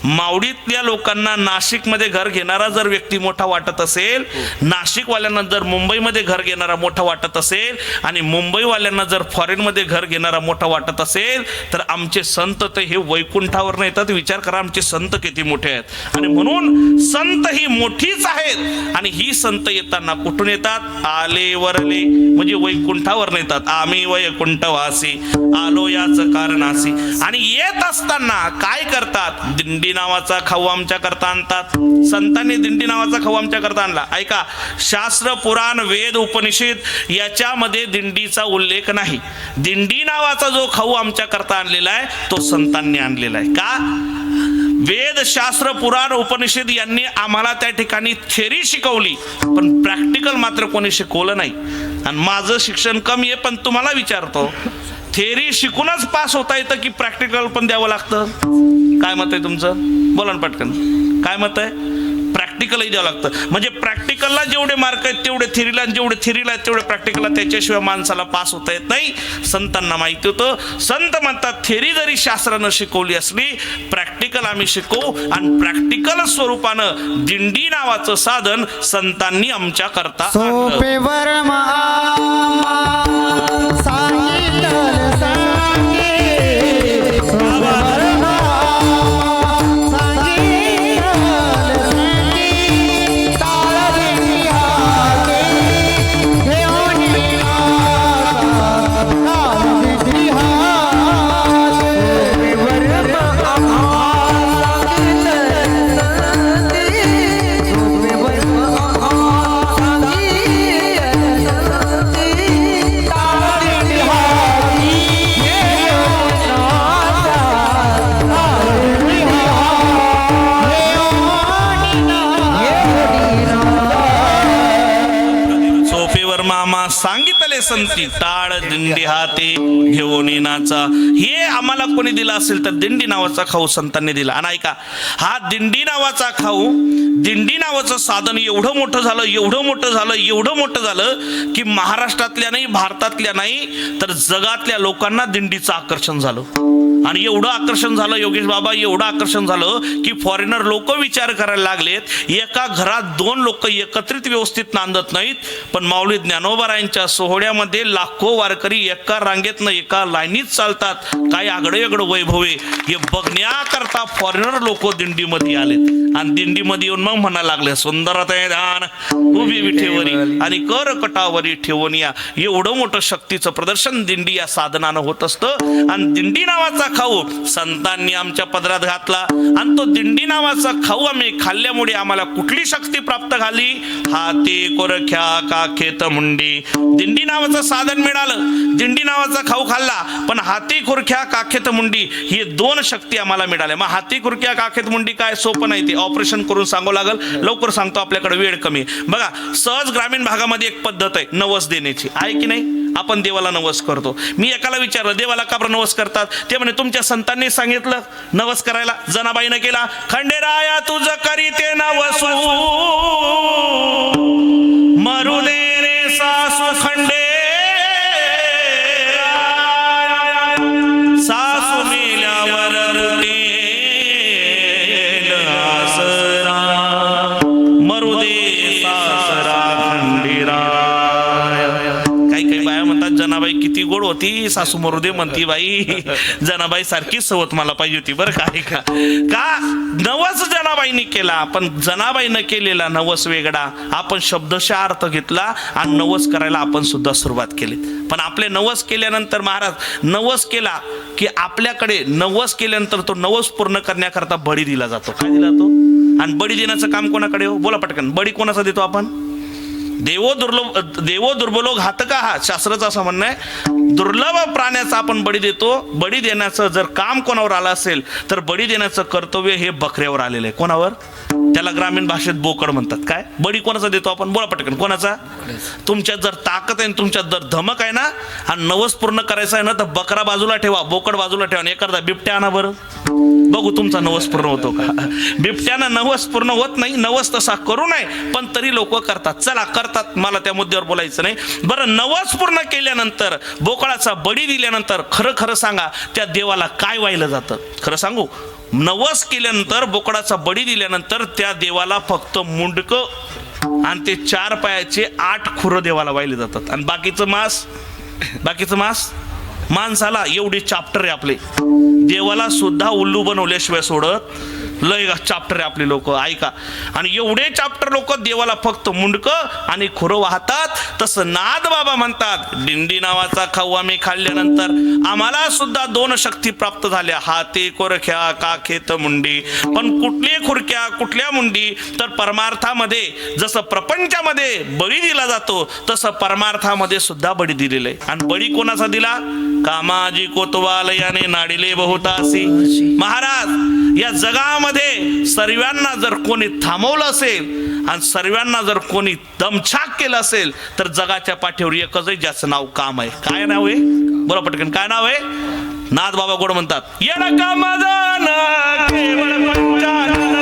Speaker 1: मावडीतल्या लोकांना नाशिकमध्ये घर घेणारा जर व्यक्ती मोठा वाटत असेल, नाशिकवाल्यांना जर मुंबईमध्ये घर घेणारा मोठा वाटत असेल, आणि मुंबईवाल्यांना जर फॉरेनमध्ये घर घेणारा मोठा वाटत असेल, तर आमचे संत ते हे वैकुंठावर येतात. विचार करा आमचे संत किती मोठे आहेत. आणि म्हणून संत ही मोठीच आहेत. आणि ही संत येताना कुठून येतात? आले वरले म्हणजे वैकुंठावर येतात. आम्ही वैकुंठवासी आलो याच कारणासी. आणि येत असताना काय करतात? दिंडी नावाचा खाऊ आमच्या करता आणतात. संतांनी दिंडी नावाचा खाऊ आमच्या करता आणला. ऐका, शास्त्र, पुराण, वेद, उपनिषद याच्यामध्ये दिंडीचा उल्लेख नाही. दिंडी नावाचा जो खाऊ आमच्या करता आणलेला आहे तो संतांनी आणलेला आहे. का? वेद, शास्त्र, पुराण, उपनिषद यांनी आम्हाला त्या ठिकाणी थेरी शिकवली, पण प्रॅक्टिकल मात्र कोणी शिकवलं नाही. आणि माझं शिक्षण कमी आहे, पण तुम्हाला विचारतो, थेरी शिकूनच पास होता येतं की प्रॅक्टिकल पण द्यावं लागतं? काय मत आहे तुमचं? बोला ना पटकन, काय मत आहे? प्रॅक्टिकलही द्यावं लागतं. म्हणजे प्रॅक्टिकलला जेवढे मार्क आहेत तेवढे थेरीला, जेवढे थेरीला आहेत तेवढे प्रॅक्टिकलला. त्याच्याशिवाय माणसाला पास होता येत नाही. संतांना माहिती होतं. संत म्हणतात थेरी जरी शास्त्रानं शिकवली असली, प्रॅक्टिकल आम्ही शिकवू. आणि प्रॅक्टिकल स्वरूपानं दिंडी नावाचं साधन संतांनी आमच्या करता करे संती टाळ दिंडी हाती घेऊन नाचा. हे आम्हाला कोणी दिला असेल तर दिंडी नावाचा खाऊ संतांनी दिला. आणि ऐका, हा दिंडी नावाचा खाऊ, दिंडी नावाचं साधन एवढं मोठं झालं, एवढं मोठं झालं, एवढं मोठं झालं की महाराष्ट्रातल्या नाही, भारतातल्या नाही तर जगातल्या लोकांना दिंडीचं आकर्षण झालं. आणि एवढं आकर्षण झालं योगेश बाबा, एवढं आकर्षण झालं की फॉरेनर लोक विचार करायला लागलेत, एका घरात 2 लोक एकत्रित व्यवस्थित नांदत नाहीत, पण माऊली ज्ञानोबारायांच्या सोहळ्यामध्ये लाखो वारकरी एका रांगेतनं एका लाईनीत चालतात. काय आगडं वेगळं वैभव आहे हे बघण्याकरता फॉरेनर लोक दिंडीमध्ये आलेत. आणि दिंडीमध्ये येऊन मग म्हणा लागले, सुंदरते दान उभी विठेवरी आणि कर कटावरी ठेवून या. एवढं मोठं शक्तीचं प्रदर्शन दिंडी या साधनानं होत असतं. आणि दिंडी नावाचा खाऊ संतांनी आमच्या पदरात घातला. आणि तो दिंडी नावाचा खाऊ आम्ही खाल्ल्यामुळे आम्हाला कुठली शक्ती प्राप्त झाली? हाती कोरख्या काखेत मुंडी. दिंडी नावाचं साधन मिळालं, दिंडी नावाचा खाऊ खाल्ला, पण हाती खुरख्या काखेत मुंडी ही 2 शक्ती आम्हाला मिळाल्या. मग हाती खुरख्या काखेत मुंडी काय? सोपं नाही, ते ऑपरेशन करून सांगावं लागल. लवकर सांगतो, आपल्याकडे वेळ कमी. बघा, सहज ग्रामीण भागामध्ये एक पद्धत आहे नवस देण्याची, आहे की नाही? आपण देवाला नवस करतो. मी एकाला विचारलं, देवाला का बरं नवस करतात? ते म्हणे, तुमच्या संतांनी सांगितलं नवस करायला. जनाबाईनं केला, खंडेराया तुझं करीते नवसू मरू दे रे सासू खंडे, सासू मेल्यावर आसरा मरू दे सासरा खंडेराय. काही बाया म्हणतात, जनाबाई किती गोड होती, सासू मरू दे म्हणती बाई. जनाबाई सारखी सवत मला पाहिजे होती बरं. काय का नवस जनाबाईंनी केला, पण जनाबाईनं केलेला नवस वेगळा. आपण शब्दशः अर्थ घेतला आणि नवस करायला आपण सुद्धा सुरुवात केली. पण आपले नवस केल्यानंतर महाराज, नवस केला की आपल्याकडे नवस केल्यानंतर तो नवस पूर्ण करण्याकरता बळी दिला जातो. काय दिला जातो? आणि बळी देण्याचं काम कोणाकडे हो? बोला पटकन. बळी कोणाचा देतो आपण? देवो दुर्बलो घातका, हा शास्त्राचं असं म्हणणं आहे. दुर्लभ प्राण्याचा आपण बळी देतो. बळी देण्याचं जर काम कोणावर आलं असेल तर बळी देण्याचं कर्तव्य हे बकऱ्यावर आलेलं आहे. कोणावर? त्याला ग्रामीण भाषेत बोकड म्हणतात. काय बळी कोणाचा देतो आपण? बोला पटकन. कोणाचा? तुमच्यात जर ताकद आहे, तुमच्यात जर धमक आहे ना, आणि नवस पूर्ण करायचा आहे ना, तर बकरा बाजूला ठेवा, बोकड बाजूला ठेवा, आणि एखादा बिबट्या आणा बरं, बघू तुमचा नवस पूर्ण होतो का. बिबट्यानं नवस पूर्ण होत नाही, नवस तसा करू नये, पण तरी लोक करतात. चला करतात, मला त्या मुद्द्यावर बोलायचं नाही. बरं, नवस पूर्ण केल्यानंतर, बोकडाचा बळी दिल्यानंतर खरं खरं सांगा, त्या देवाला काय वाहिलं जातं? खरं सांगू, नवस केल्यानंतर, बोकडाचा बळी दिल्यानंतर त्या देवाला फक्त मुंडकं आणि ते 4 पायाचे 8 खुरं देवाला वाहिले जातात. आणि बाकीचं मांस माणसाला एवढे चाप्टर आहे आपले. देवाला सुद्धा उल्लू बनवल्याशिवाय सोडत लय चाप्टर आहे आपले लोक. ऐका, आणि एवढे चाप्टर लोक देवाला फक्त मुंडकं आणि खुरं वाहतात. तसं नाद बाबा म्हणतात, दिंडी नावाचा खाऊ आम्ही खाल्ल्यानंतर आम्हाला सुद्धा 2 शक्ती प्राप्त झाल्या. हाती कोरख्या काखेत मुंडी. पण कुठली खुरक्या, कुठल्या मुंडी? तर परमार्थामध्ये जसं प्रपंचामध्ये बळी दिला जातो, तसं परमार्थामध्ये सुद्धा बळी दिलेलं आहे. आणि बळी कोणाचा दिला? कामाजी कोतवाल याने नाडिले बहुतासी. महाराज, या जगामध्ये सर्वांना जर कोणी थांबवलं असेल आणि सर्वांना जर कोणी दमछाक केलं असेल तर जगाच्या पाठीवर एकच आहे, ज्याचं नाव काम आहे. काय नाव आहे? बोला पटकन. काय नाव आहे? नाथ बाबा गोड म्हणतात, येणं कामदान केवळ पंचानन.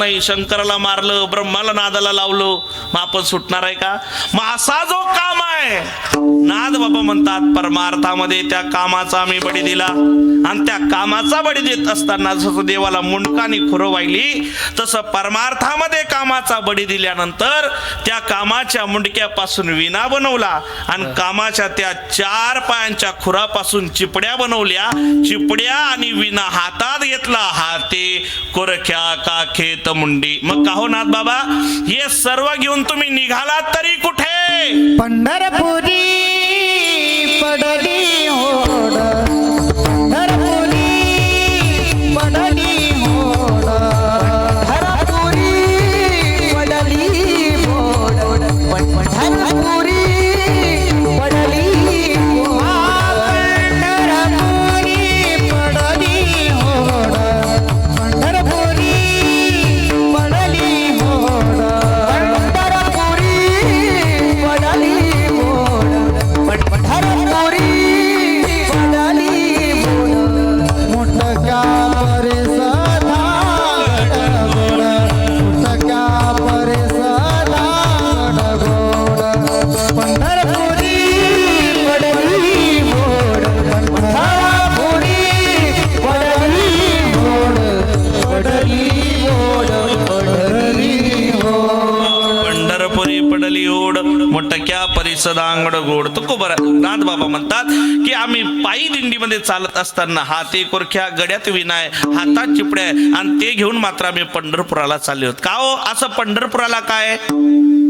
Speaker 1: नाही, शंकराला मारलं, ब्रह्माला नादाला लावलं, मग आपण सुटणार आहे का? मग असा जो काम आहे, नाद बाबा म्हणतात परमार्थामध्ये त्या कामाचा आम्ही बळी दिला, आणि त्या कामाचा बळी देत असताना जसं देवाला मुंडकानी खुरं वाहिली, तसं परमार्थामध्ये कामाचा बळी दिल्यानंतर त्या कामाच्या मुंडक्यापासून विना बनवला, आणि कामाच्या त्या 4 पायांच्या खुरापासून चिपड्या बनवल्या, चिपड्या आणि विना हातात घेतला, हाते कोरख्या का खेत मुंडी. मग का हो नाथ बाबा, हे सर्व घेऊन तुम्ही निघालात तरी कुठे?
Speaker 2: पंढरपुरी पडली होड, पंढरपुरी पडली होड, पंढरपुरी पडली होड, पंढरपुरी पडली होड, पंढरपुरी पडली होड, पंढरपुरी पडली होड, पंढरपुरी पडली होड, मोठ्या परिसदा गोड, मोठ्या परिसदा गोड, पंढरपुरी पडली होड, पंढरपुरी पडली होड, पडली होड, पडली होड.
Speaker 1: पंढरपुरी पडली ओढ, मोठक्या परिसदांगड गोड. तो बरं नाथ बाबा म्हणतात की आम्ही पायी दिंडीमध्ये चालत असताना हाती कोरख्या, गड्यात विनाय, हातात चिपड्या, आणि ते घेऊन मात्र आम्ही पंढरपुराला चालले होत. का हो असं पंढरपुराला काय?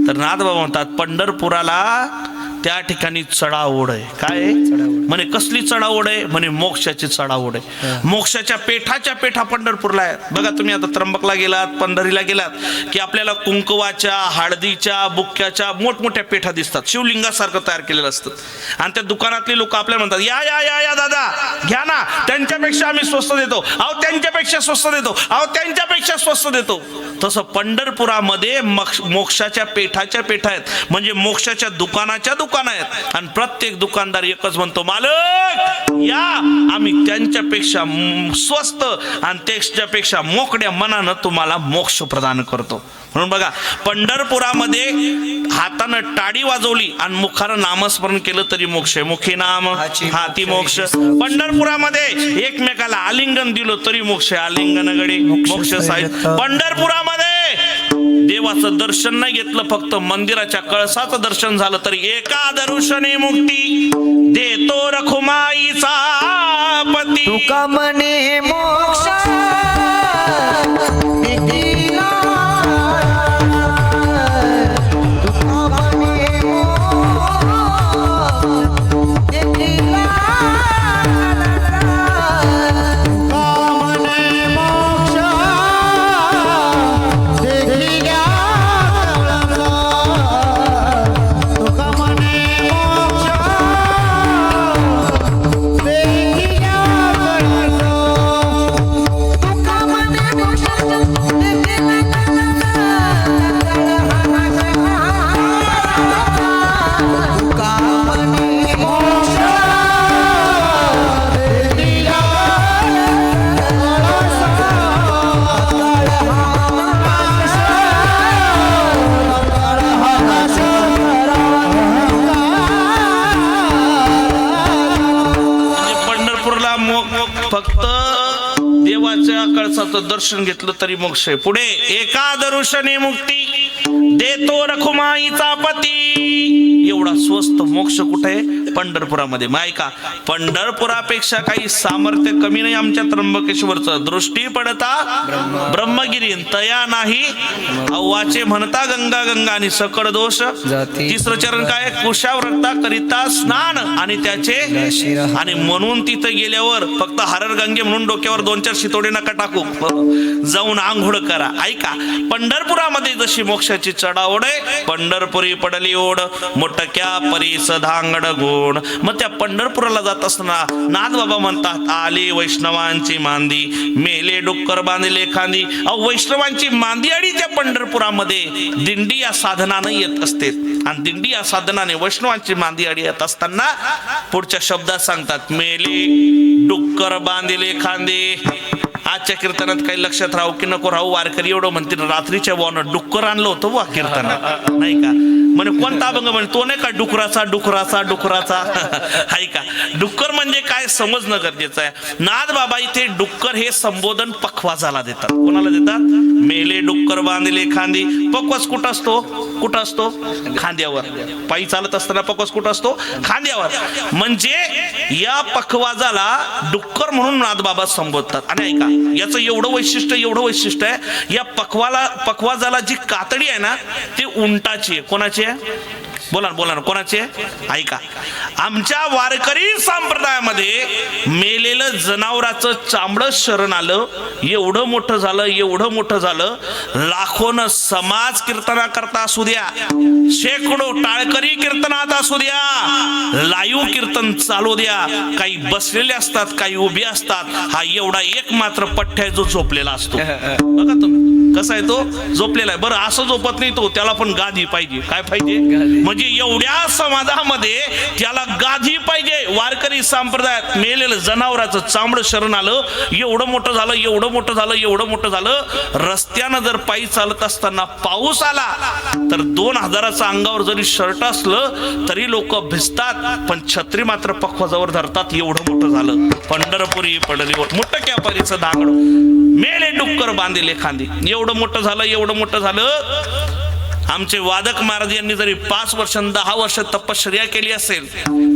Speaker 1: तर नाथ बाबा म्हणतात पंढरपुराला त्या ठिकाणी चढाओढ आहे. काय म्हणे? कसली चढाओढ आहे म्हणे? मोक्षाची चढाओढ आहे. मोक्षाच्या पेठाच्या पेठा पंढरपूरला आहे. बघा तुम्ही आता त्र्यंबकला गेलात, पंढरीला गेलात की आपल्याला कुंकवाच्या, हळदीच्या, बुक्क्याच्या मोठमोठ्या पेठा दिसतात, शिवलिंगासारखं तयार केलेलं असतं. आणि त्या दुकानातले लोक आपल्याला म्हणतात या या या या दादा घ्या ना, त्यांच्यापेक्षा आम्ही स्वस्त देतो, अहो त्यांच्यापेक्षा स्वस्त देतो, अहो त्यांच्यापेक्षा स्वस्त देतो. तसं पंढरपुरामध्ये मोक्षाच्या पेठाच्या पेठा आहेत, म्हणजे मोक्षाच्या दुकानाच्या दुकान आहेत. आणि प्रत्येक दुकानदार एकच म्हणतो मालक या, आम्ही त्यांच्यापेक्षा स्वस्त आणि त्याच्यापेक्षा मोकड्या मनानं तुम्हाला मोक्ष प्रदान करतो. म्हणून बघा पंढरपुरामध्ये हातानं टाळी वाजवली आणि मुखानं नामस्मरण केलं तरी मोक्ष आहे. मुखी नाम हाती मोक्ष. पंढरपुरामध्ये एकमेकाला आलिंगन दिलं तरी मोक्ष आहे. आलिंगन गडी मोक्ष साहिब. पंढरपुरामध्ये देवाचं दर्शन नाही घेतलं, फक्त मंदिराच्या कळसाचं दर्शन झालं तरी एका दर्शने मुक्ती देतो रखुमाईचा पती.
Speaker 2: तुका म्हणे मोक्ष दिला, तुका म्हणे मोक्ष दिला, तुका म्हणे मोक्ष दिला, तुका म्हणे मोक्ष
Speaker 1: फक्त देवाच्या कळसाचं दर्शन घेतलं तरी मोक्ष आहे. पुढे एका दर्शने मुक्ती देतो रखुमाईचा पती. एवढा स्वस्त मोक्ष कुठे आहे? पंढरपुरामध्ये. माय का पंढरपुरापेक्षा काही सामर्थ्य कमी नाही आमच्या त्र्यंबकेश्वरचं. दृष्टी पडता ब्रह्मगिरी तया नाही अव्वाचे म्हणता गंगा गंगा आणि सकळ दोष. तिसरं चरण काय? कुशाव्रता करिता स्नान आणि त्याचे, आणि म्हणून तिथं गेल्यावर फक्त हरर गंगे म्हणून डोक्यावर 2-4 शितोडे नका टाकू, जाऊन आंघोळ करा. ऐका पंढरपुरामध्ये जशी मोक्षाची चढाओढ आहे, पंढरपुरी पडली ओढ मोठक्या परीस धांगड गोड. मग त्या पंढरपुराला जात असताना नाथ बाबा म्हणतात आले वैष्णवांची मांदी, मेले डुक्कर बांधले खांदी. वैष्णवांची मांदी आणि त्या पंढरपुरामध्ये दिंडी या साधनानं येत असते. आणि दिंडी या साधनाने वैष्णवांची मांदी आडी येत असताना पुढच्या शब्दात सांगतात मेले डुक्कर बांधले खांदे आजच्या कीर्तनात काही लक्षात राहू की नको राहू, वारकरी एवढं म्हणतील रात्रीच्या वाहन डुक्कर आणलं होतं वा कीर्तनात, नाही का? म्हणे कोणता अभंग म्हणे, तो नाही का डुकराचा डुकराचा डुकराचा आहे का? डुक्कर म्हणजे काय समजणं गरजेचं आहे. नाद बाबा इथे डुक्कर हे संबोधन पखवाजाला देतात. कोणाला देतात? मेले डुक्कर बांधले खांदी. पकवाज कुठं असतो? कुठं असतो? खांद्यावर. पायी चालत असताना पकवाज कुठं असतो? खांद्यावर. म्हणजे या पखवाजाला डुक्कर म्हणून नादबाबा संबोधतात. आणि ऐका, याचं एवढं वैशिष्ट्य आहे, या पखवाजाला जी कातडी आहे ना ती उंटाची आहे. कोणाची आहे? बोला ना कोणाची आहे? ऐका, आमच्या वारकरी संप्रदायामध्ये मेलेलं जनावराचं चामडं शरण आलं, एवढं मोठं झालं, लाखोनं समाज कीर्तना करता असू द्या, शेकडो टाळकरी कीर्तनात असू द्या, लाईव्ह कीर्तन चालू द्या, काही बसलेले असतात, काही उभे असतात, हा एवढा एक मात्र पठ्ठ्या जो झोपलेला असतो. बघा तुम्ही कसा आहे तो झोपलेला आहे. बरं असं झोपत नाही तो, त्याला पण गादी पाहिजे. काय पाहिजे? म्हणजे एवढ्या समाजामध्ये त्याला गादी पाहिजे. वारकरी संप्रदायात मेलेलं जनावराचं चामडं शरण आलं, एवढं मोठं झालं, रस्त्यानं जर पायी चालत असताना पाऊस आला तर 2000चं अंगावर जरी शर्ट असलं तरी लोक भिजतात, पण छत्री मात्र पखवाजावर धरतात. एवढं मोठं झालं. पंढरपुरी पडली मुटक्या परीचं धांगड, मेले डुक्कर बांधिले खांदी. एवढं मोठं झालं. आमचे वादक महाराज यांनी जरी 5 वर्ष 10 वर्ष तपश्चर्या केली असेल,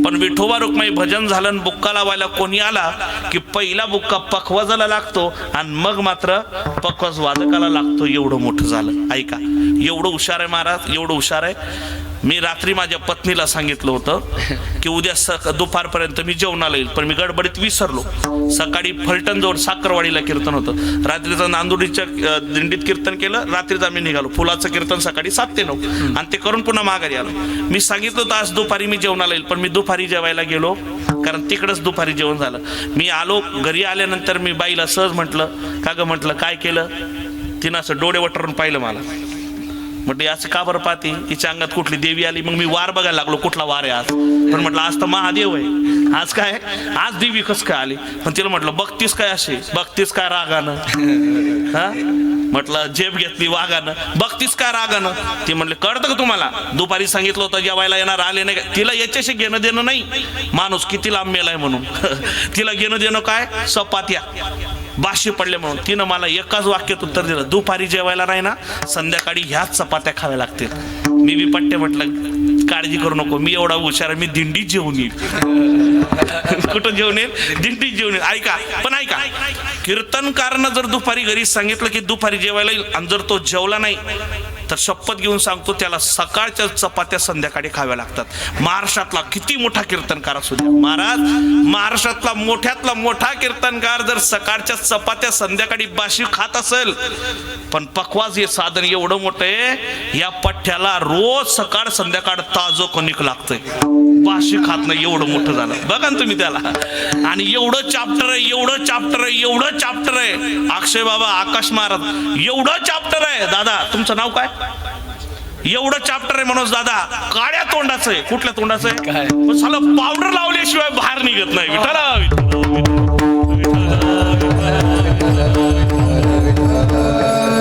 Speaker 1: पण विठोबा रुक्माई भजन झालं आणि बुक्का लावायला कोणी आला की पहिला बुक्का पखवाजाला लागतो आणि मग मात्र पखवाज वादकाला लागतो. एवढं मोठं झालं. ऐका, एवढं हुशार आहे महाराज, एवढं हुशार आहे. मी रात्री माझ्या पत्नीला सांगितलं होतं की उद्या दुपारपर्यंत मी जेवणाला येईल, पण मी गडबडीत विसरलो. सकाळी फलटण जवळ साखरवाडीला कीर्तन होतं, रात्रीचं नांदुडीच्या दिंडीत कीर्तन केलं, रात्रीच आम्ही निघालो. फुलाचं कीर्तन सकाळी 7 ते 9 आणि ते करून पुन्हा माघारी आलो. मी सांगितलं होतं आज दुपारी मी जेवणाला येईल, पण मी दुपारी जेवायला गेलो, कारण तिकडंच दुपारी जेवण झालं. मी आलो, घरी आल्यानंतर मी बाईला सहज म्हटलं, का ग म्हटलं काय केलं? तिनं असं डोळे वटरून पाहिलं मला. म्हटलं असं का बरं पाहते, हिच्या अंगात कुठली देवी आली? मग मी वार बघायला लागलो, कुठला वार आहे आज? पण म्हटलं आज तर महादेव आहे, आज काय? आज देवी कस काय आली? पण तिला म्हटलं बघतीस काय असे, बघतीस काय रागानं? हा म्हटलं जेब घेतली वागानं, बघतीस काय रागानं? ती म्हटलं कळतं का तुम्हाला, दुपारी सांगितलं होतं जेवायला येणार, आले नाही. तिला याच्याशी घेणं देणं नाही, माणूस किती लांब मेलाय म्हणून. तिला घेणं देणं काय? चपात्या बाशी पडले म्हणून. तिनं मला एकाच वाक्यात उत्तर दिलं, दुपारी जेवायला नाही ना, संध्याकाळी ह्याच चपात्या खाव्या लागतील. मी बी पट्टे म्हटलं काळजी करू नको, मी एवढा हुशार आहे, मी दिंडीत जेवून येईल. कुठं जेवण येईल? दिंडीत जेवण येईल. ऐका, पण ऐका, कीर्तनकारनं जर दुपारी घरी सांगितलं की दुपारी जेवायला येईल आणि जर तो जेवला नाही तर शपथ घेऊन सांगतो त्याला सकाळच्या चपात्या संध्याकाळी खाव्या लागतात. महाराष्ट्रातला किती मोठा कीर्तनकार असू द्या महाराज, महाराष्ट्रातला मोठ्यातला मोठा कीर्तनकार जर सकाळच्या चपात्या संध्याकाळी बाशी खात असेल, पण पखवाज हे साधन एवढं मोठं आहे, या पठ्ठ्याला रोज सकाळ संध्याकाळ ताजं कणिक लागतंय. बाशी खात नाही, एवढं मोठं झालं. बघा ना तुम्ही त्याला. आणि एवढं चाप्टर आहे. अक्षय बाबा आकाश महाराज एवढं चाप्टर आहे. दादा तुमचं नाव काय? एवढं चाप्टर आहे मनोज दादा, काळ्या तोंडाचं आहे. कुठल्या तोंडाचं आहे? सालं पावडर लावल्याशिवाय बाहेर निघत नाही.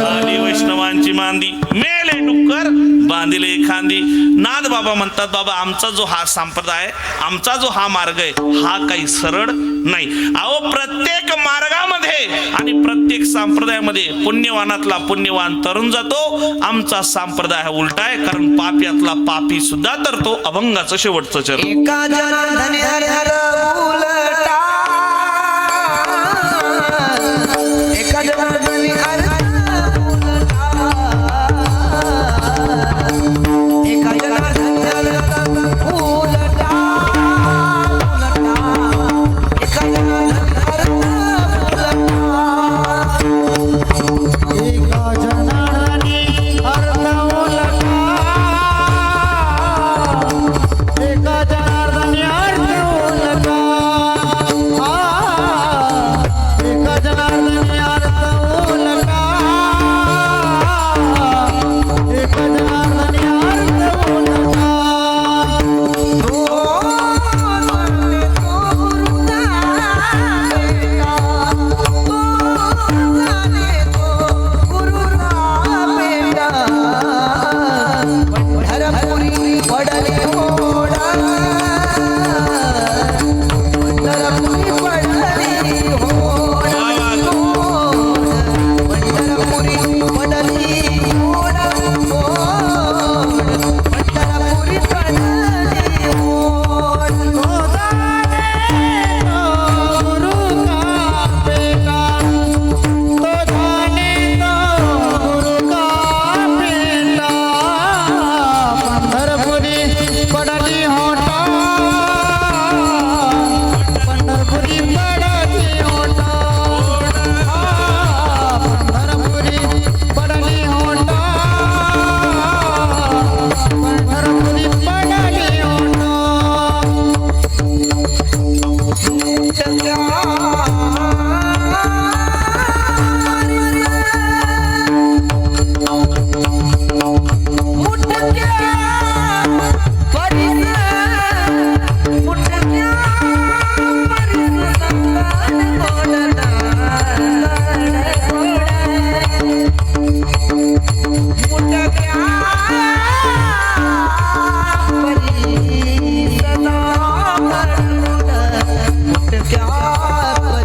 Speaker 1: आली वैष्णवांची मांदी, मेले डुक्कर बांधिले खांदी. नाद बाबा म्हणतात, बाबा आमचा जो हा संप्रदाय, आमचा जो हा मार्ग आहे, हा काही सरळ नाही. अहो प्रत्येक मार्गामध्ये आणि प्रत्येक संप्रदायामध्ये पुण्यवानातला पुण्यवान तरुण जातो. आमचा संप्रदाय हा उलटा आहे, कारण पाप्यातला पापी सुद्धा तरतो. अभंगाचं शेवटचं चरण.
Speaker 2: एका जनार्दनी हर उलटा, एका जनार्दनी हर
Speaker 3: जनार्दनी अर्थ उलटा.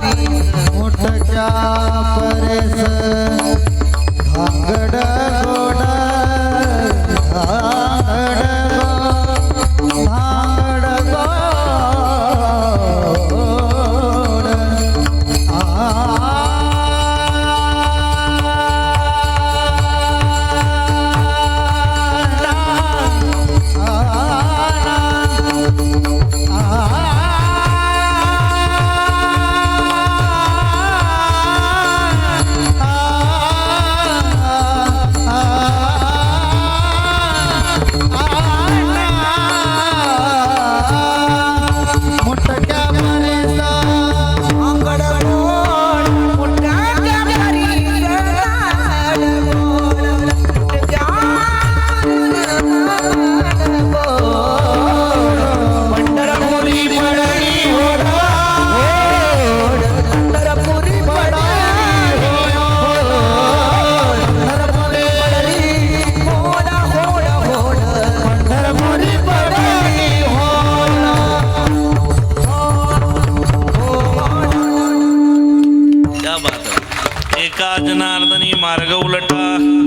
Speaker 2: परीस
Speaker 3: मोठच्या परेस धांगड गोड धांगड
Speaker 1: एका जनार्दनी मार्ग उलटा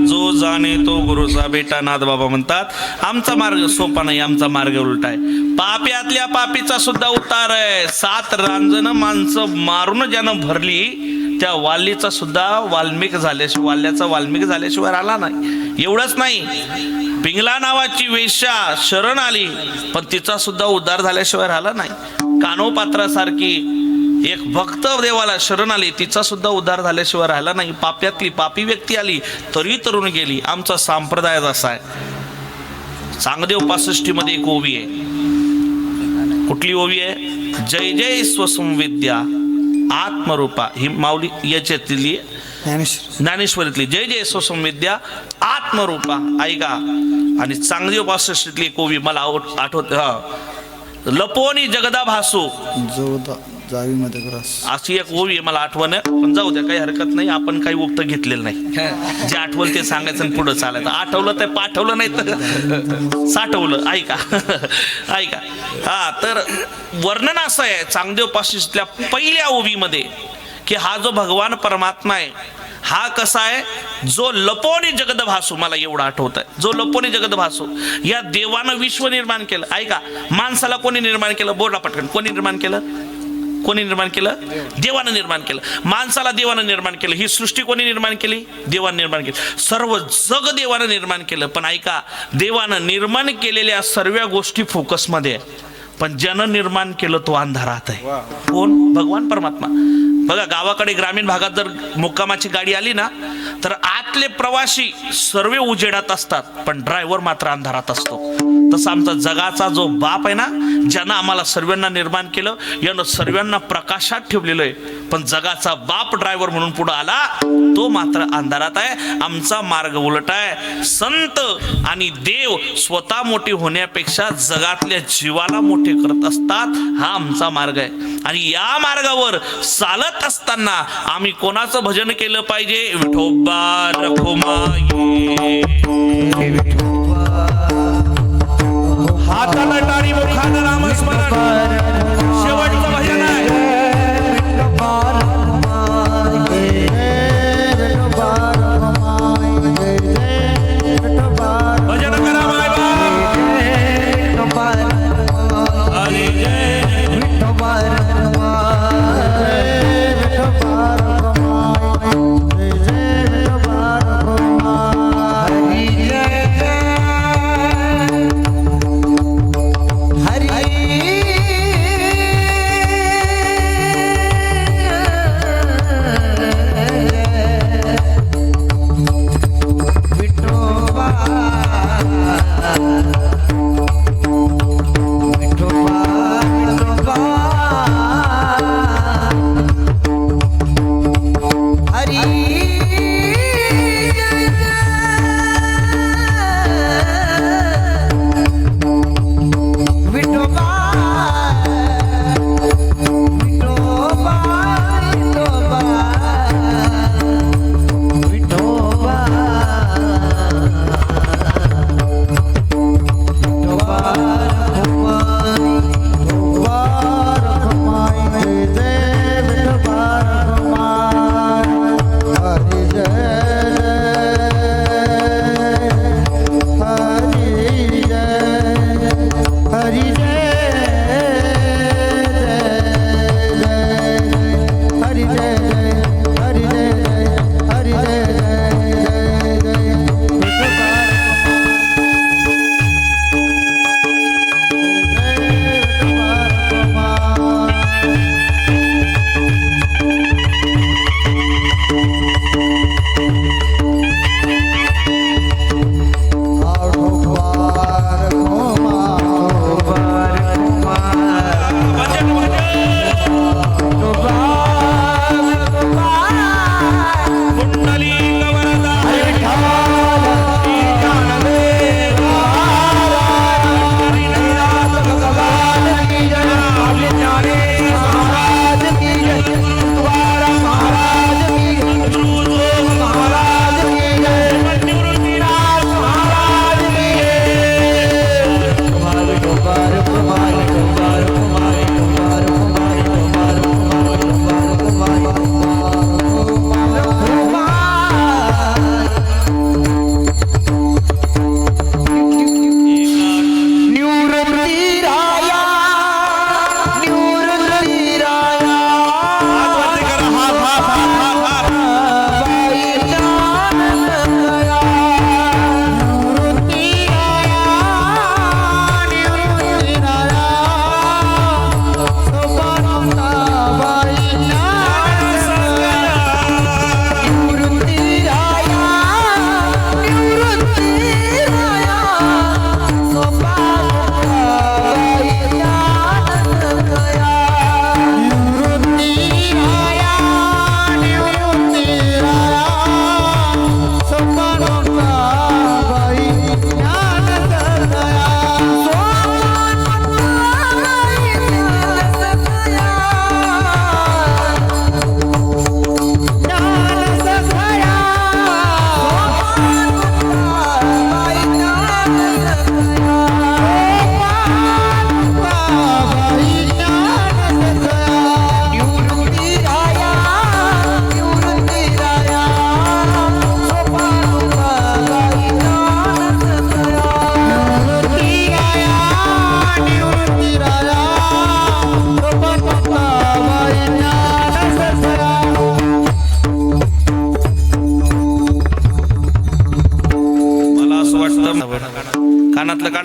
Speaker 1: जो जाणे तो गुरुचा बेटा. नाथबाबा म्हणतात आमचा मार्ग सोपा नाही, आमचा मार्ग उलटा आहे. पाप्यातल्या पापीचा सुद्धा उतार आहे. 7 रांजण माणसं मारून ज्यानं भरली त्या वालीचा सुद्धा वाल्याचा वाल्मिक झाल्याशिवाय राहिला नाही. एवढंच नाही, पिंगला नावाची वेश्या शरण आली पण तिचा सुद्धा उद्धार झाल्याशिवाय राहिला नाही. कानोपात्रासारखी एक भक्त देवाला शरण आली, तिचा सुद्धा उद्धार झाल्याशिवाय राहिला नाही. पाप्यातली पापी व्यक्ती आली तरी तरुण गेली. आमचा संप्रदाय असा आहे. चांगदेव 65 मध्ये एक ओवी आहे. कुठली ओवी आहे? जय जय स्वसंविद्या आत्मरूपा. ही माऊली याच्यातली ज्ञानेश्वरीतली जय जय स्वसंविद्या आत्मरूपा. ऐका. आणि चांगदेव 65 एक ओवी मला आठवत. लपोनी जगदा भासू
Speaker 3: जावी मध्ये ग्रास
Speaker 1: अशी एक ओवी आहे, मला आठवण आहे. पण जाऊ द्या, काही हरकत नाही. आपण काही उक्त घेतलेलं नाही. जे आठवलं ते सांगायचं आणि पुढं चालायचं. आठवलं ते पाठवलं नाही तर साठवलं. ऐका ऐका. हा, तर वर्णन असं आहे चांगदेव 65 पहिल्या ओवीमध्ये की हा जो भगवान परमात्मा आहे हा कसा आहे, जो लपोनी जगद भासू. मला एवढं आठवत आहे, जो लपोनी जगद भासू. या देवानं विश्व निर्माण केलं. ऐका, माणसाला कोणी निर्माण केलं? बोला पटकन. कोणी निर्माण केलं? कोणी निर्माण केलं? देवानं निर्माण केलं. माणसाला देवानं निर्माण केलं. ही सृष्टी कोणी निर्माण केली? देवानं निर्माण केली. सर्व जग देवानं निर्माण केलं. पण ऐका, देवानं निर्माण केलेल्या सर्व गोष्टी फोकसमध्ये आहे, पण ज्यानं निर्माण केलं तो अंधारात आहे. कोण? भगवान परमात्मा. बघा, गावाकडे ग्रामीण भागात जर मुक्कामाची गाडी आली ना तर आतले प्रवासी सर्व उजेडात असतात पण ड्रायव्हर मात्र अंधारात असतो. तसं आमचा जगाचा जो बाप आहे ना, ज्यानं आम्हाला सर्वांना निर्माण केलं, यानं सर्वांना प्रकाशात ठेवलेलं आहे, पण जगाचा बाप ड्रायव्हर म्हणून पुढे आला तो मात्र अंधारात आहे. आमचा मार्ग उलट आहे. संत आणि देव स्वतः मोठे होण्यापेक्षा जगातल्या जीवाला मोठे करत असतात. हा आमचा मार्ग आहे. आणि या मार्गावर चालत असताना आम्ही कोणाचं भजन केलं पाहिजे? विठोबा रखुमाई. हाताला टाळी, मुखानं नामस्मरण. शेवटचं भजन आहे. भजन करा माय
Speaker 2: हरी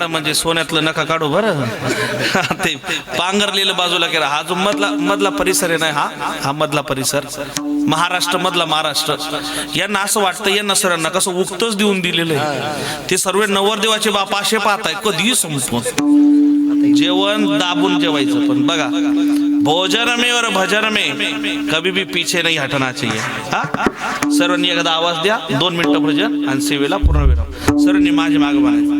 Speaker 1: काढा म्हणजे सोन्यातलं नका काढू बरं. ते पांघरलेलं बाजूला केला. हा जो मधला परिसर आहे ना, हा मधला परिसर महाराष्ट्र मधला महाराष्ट्र. यांना असं वाटतं यांना सरांना कसं उगतच देऊन दिलेलं आहे. ते सर्व नवरदेवाचे बाप असे पाहताय कधी संपवत जेवण दाबून जेवायचं. पण बघा भोजन में और भजन में कभी भी पीछे नहीं हटना चाहिए. हा सर्वांनी एकदा आवाज द्या. 2 मिनिटं भजन आणि सेवेला पूर्णविराम. सर्वांनी माझे मागे म्हणायचं.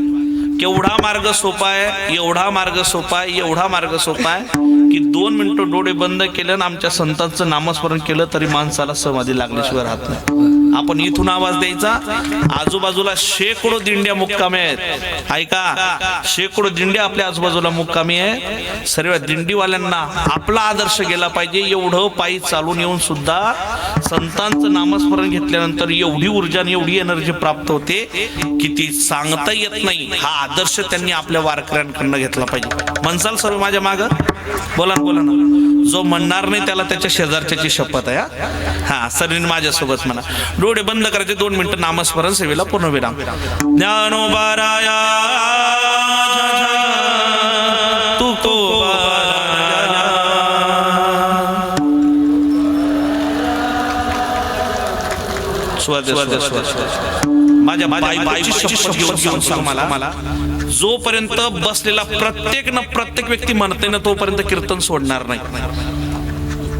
Speaker 1: केवढा मार्ग सोपा आहे, एवढा मार्ग सोपा आहे, एवढा मार्ग सोपा आहे की 2 मिनिटं डोळे बंद केलं आणि आमच्या संतांचं नामस्मरण केलं तरी माणसाला समाधी लागल्याशिवाय राहत नाही. आपण इथून आवाज द्यायचा. आजूबाजूला शेकडो दिंड्या मुक्कामी आहेत. ऐका, शेकडो दिंड्या आपल्या आजूबाजूला मुक्कामी आहे. सर्व दिंडीवाल्यांना आपला आदर्श गेला पाहिजे. एवढं पायी चालून येऊन सुद्धा संतांचं नामस्मरण घेतल्यानंतर एवढी ऊर्जा आणि एवढी एनर्जी प्राप्त होते की ती सांगता येत नाही. हा आदर्श त्यांनी आपल्या वारकऱ्यांकडनं घेतला पाहिजे. म्हणसाल सर्व माझ्या माग बोला ना. जो म्हणणार नाही त्याला त्याच्या शेजारच्याची शपथ आहे. हा सर्वांनी माझ्यासोबत म्हणा. डोळे बंद करायचे. 2 मिनिटं नामस्मरण सेवेला पूर्णविराम. ज्ञानोबाराया तुकोबाराया माझ्या बायकोची शपथ घेऊन सांग मला. जोपर्यंत बसलेला प्रत्येक व्यक्ती म्हणते ना तोपर्यंत कीर्तन सोडणार नाही.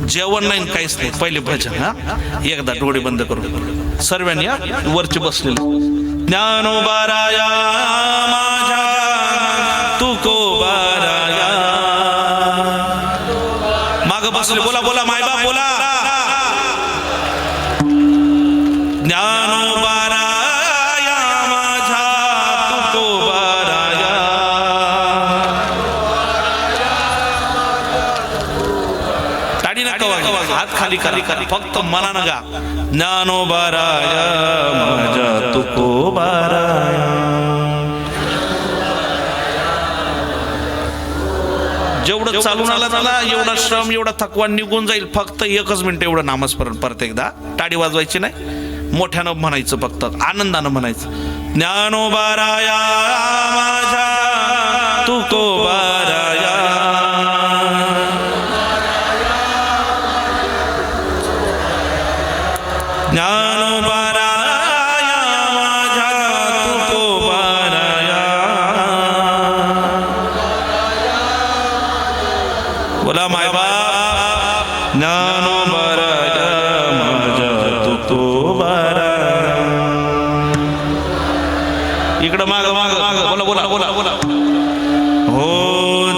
Speaker 1: जेवण नाही काहीच नाही. पहिले भजन. हा एकदा डोळे बंद करून सर्वांनी वरचे बसलेले. ज्ञानोबाराया माझ्या तुकोबाराया. माग बसले बोला मायबाप बोला. ज्ञानोबाराया माझ्या तुकोबाराया. टाळी नका वाजवा. हात खाली फक्त मनानं गा. ज्ञानोबाराया माझ्या तुकोबाराया. जेवढं चालून आला त्याला एवढा श्रम एवढा थकवा निघून जाईल. फक्त 1 मिनिट एवढं नामस्मरण. परत एकदा टाळी वाजवायची नाही. मोठ्यानं म्हणायचं. फक्त आनंदानं म्हणायचं. ज्ञानोबाराया माझ्या तुकोबाराया. ज्ञानोबाराया माझ्या तुकोबाराया. बोला मायबाप. ज्ञानोबाराया माझ्या तुकोबाराया. इकडं माग बोला. हो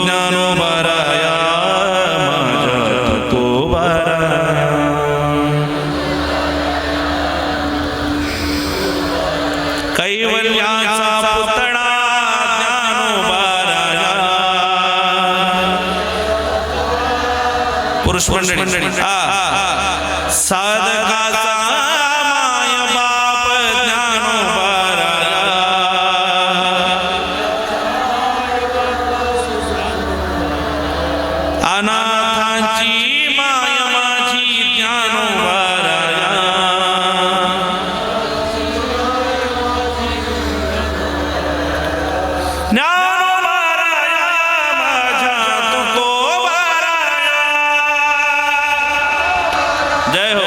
Speaker 1: ज्ञानोबाराया माझ्या तुकोबाराया. कैवल्याचा पुतळा ज्ञानोबाराया. पुरुष मंडळी साधकाचा माय बाप ज्ञानोबाराया. अनाथांची माय माझी ज्ञानोबाराया. ज्ञानोबाराया माझ्या तुकोबाराया. जय हो.